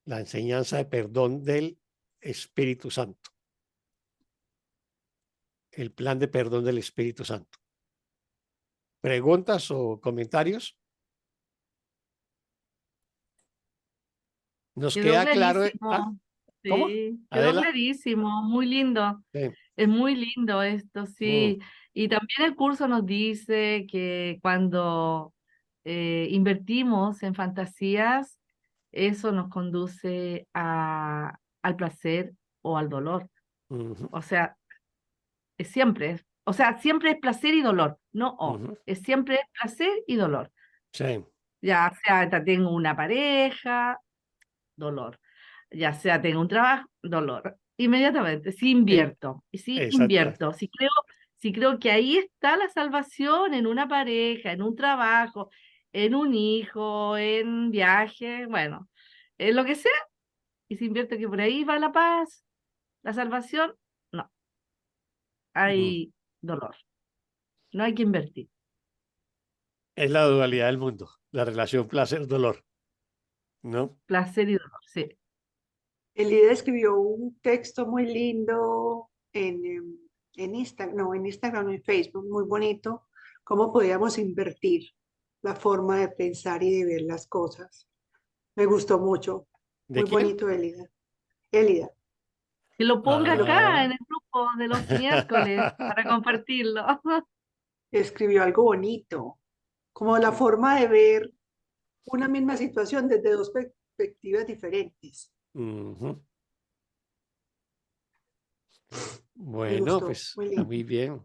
la enseñanza de perdón del Espíritu Santo. El plan de perdón del Espíritu Santo. ¿Preguntas o comentarios? Nos Quedó queda claro. clarísimo. ¿Cómo? Sí, quedó Adela. clarísimo, muy lindo. Sí. Es muy lindo esto, sí. Y también el curso nos dice que cuando invertimos en fantasías, eso nos conduce al placer o al dolor. O sea, siempre es placer y dolor, no es siempre placer y dolor. Sí. Ya sea tengo una pareja, dolor. Ya sea tengo un trabajo, dolor. Inmediatamente, si invierto, Exacto. si creo que ahí está la salvación en una pareja, en un trabajo, en un hijo, en viaje, bueno, en lo que sea, y si invierto que por ahí va la paz, la salvación, no, hay dolor, no hay que invertir. Es la dualidad del mundo, la relación placer-dolor, ¿no? Placer y dolor, sí. Elida escribió un texto muy lindo en Instagram, no, en Facebook, muy bonito, cómo podíamos invertir la forma de pensar y de ver las cosas. Me gustó mucho. ¿De Muy quién? bonito, Elida. Elida. Que lo ponga acá en Ah. el grupo de los miércoles para compartirlo. Escribió algo bonito, como la forma de ver una misma situación desde dos perspectivas diferentes. Ujú. Me Bueno, gustó, pues muy lindo. muy bien.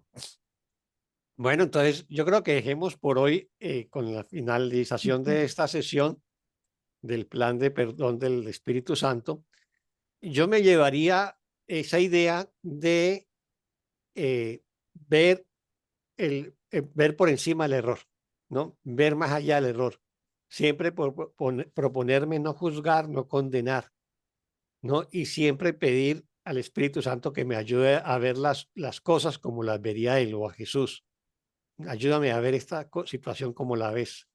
Bueno, entonces yo creo que dejemos por hoy con la finalización de esta sesión del plan de perdón del Espíritu Santo. Yo me llevaría esa idea de ver ver por encima el error, ¿no? Ver más allá del error. Siempre proponerme no juzgar, no condenar, ¿no? Y siempre pedir al Espíritu Santo que me ayude a ver las cosas como las vería Él o a Jesús. Ayúdame a ver esta situación como la ves.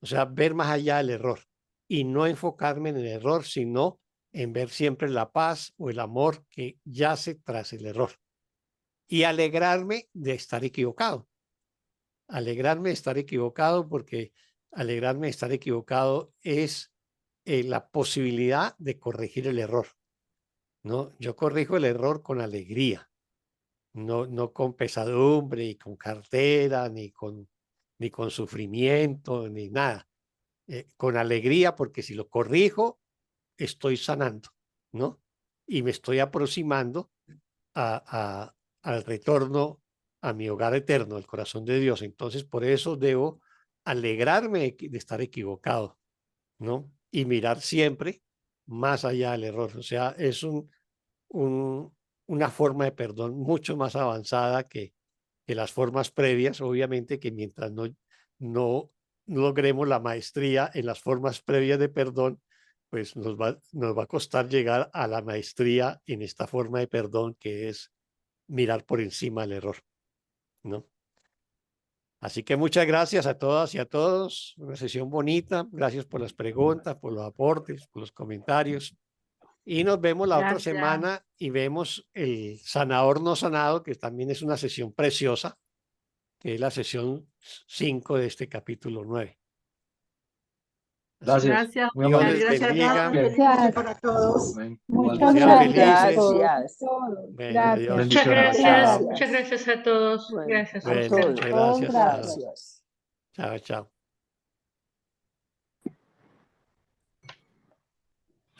O sea, ver más allá del error y no enfocarme en el error, sino en ver siempre la paz o el amor que yace tras el error. Y alegrarme de estar equivocado. Alegrarme de estar equivocado, porque alegrarme de estar equivocado es la posibilidad de corregir el error, ¿no? Yo corrijo el error con alegría, no con pesadumbre, y con cartera, ni con sufrimiento, ni nada. Con alegría, porque si lo corrijo, estoy sanando, ¿no? Y me estoy aproximando al retorno a mi hogar eterno, el corazón de Dios. Entonces, por eso debo alegrarme de estar equivocado, ¿no? Y mirar siempre más allá del error. O sea, es una forma de perdón mucho más avanzada que las formas previas. Obviamente que mientras no logremos la maestría en las formas previas de perdón, pues nos va a costar llegar a la maestría en esta forma de perdón, que es mirar por encima del error, ¿no? Así que muchas gracias a todas y a todos. Una sesión bonita. Gracias por las preguntas, por los aportes, por los comentarios. Y nos vemos la otra Gracias. semana y vemos el sanador no sanado, que también es una sesión preciosa, que es la sesión 5 de este capítulo 9. Gracias. Gracias, Muy Dios amable. les Gracias, bendiga. feliz noche para todos. Amén. Muchas Sean gracias. felices. Gracias. Bueno, adiós. Muchas Bendiciones. gracias, Chao. muchas gracias a todos. Bueno, Gracias. a Bueno, todos. muchas gracias. Gracias. Gracias. Chao, chao.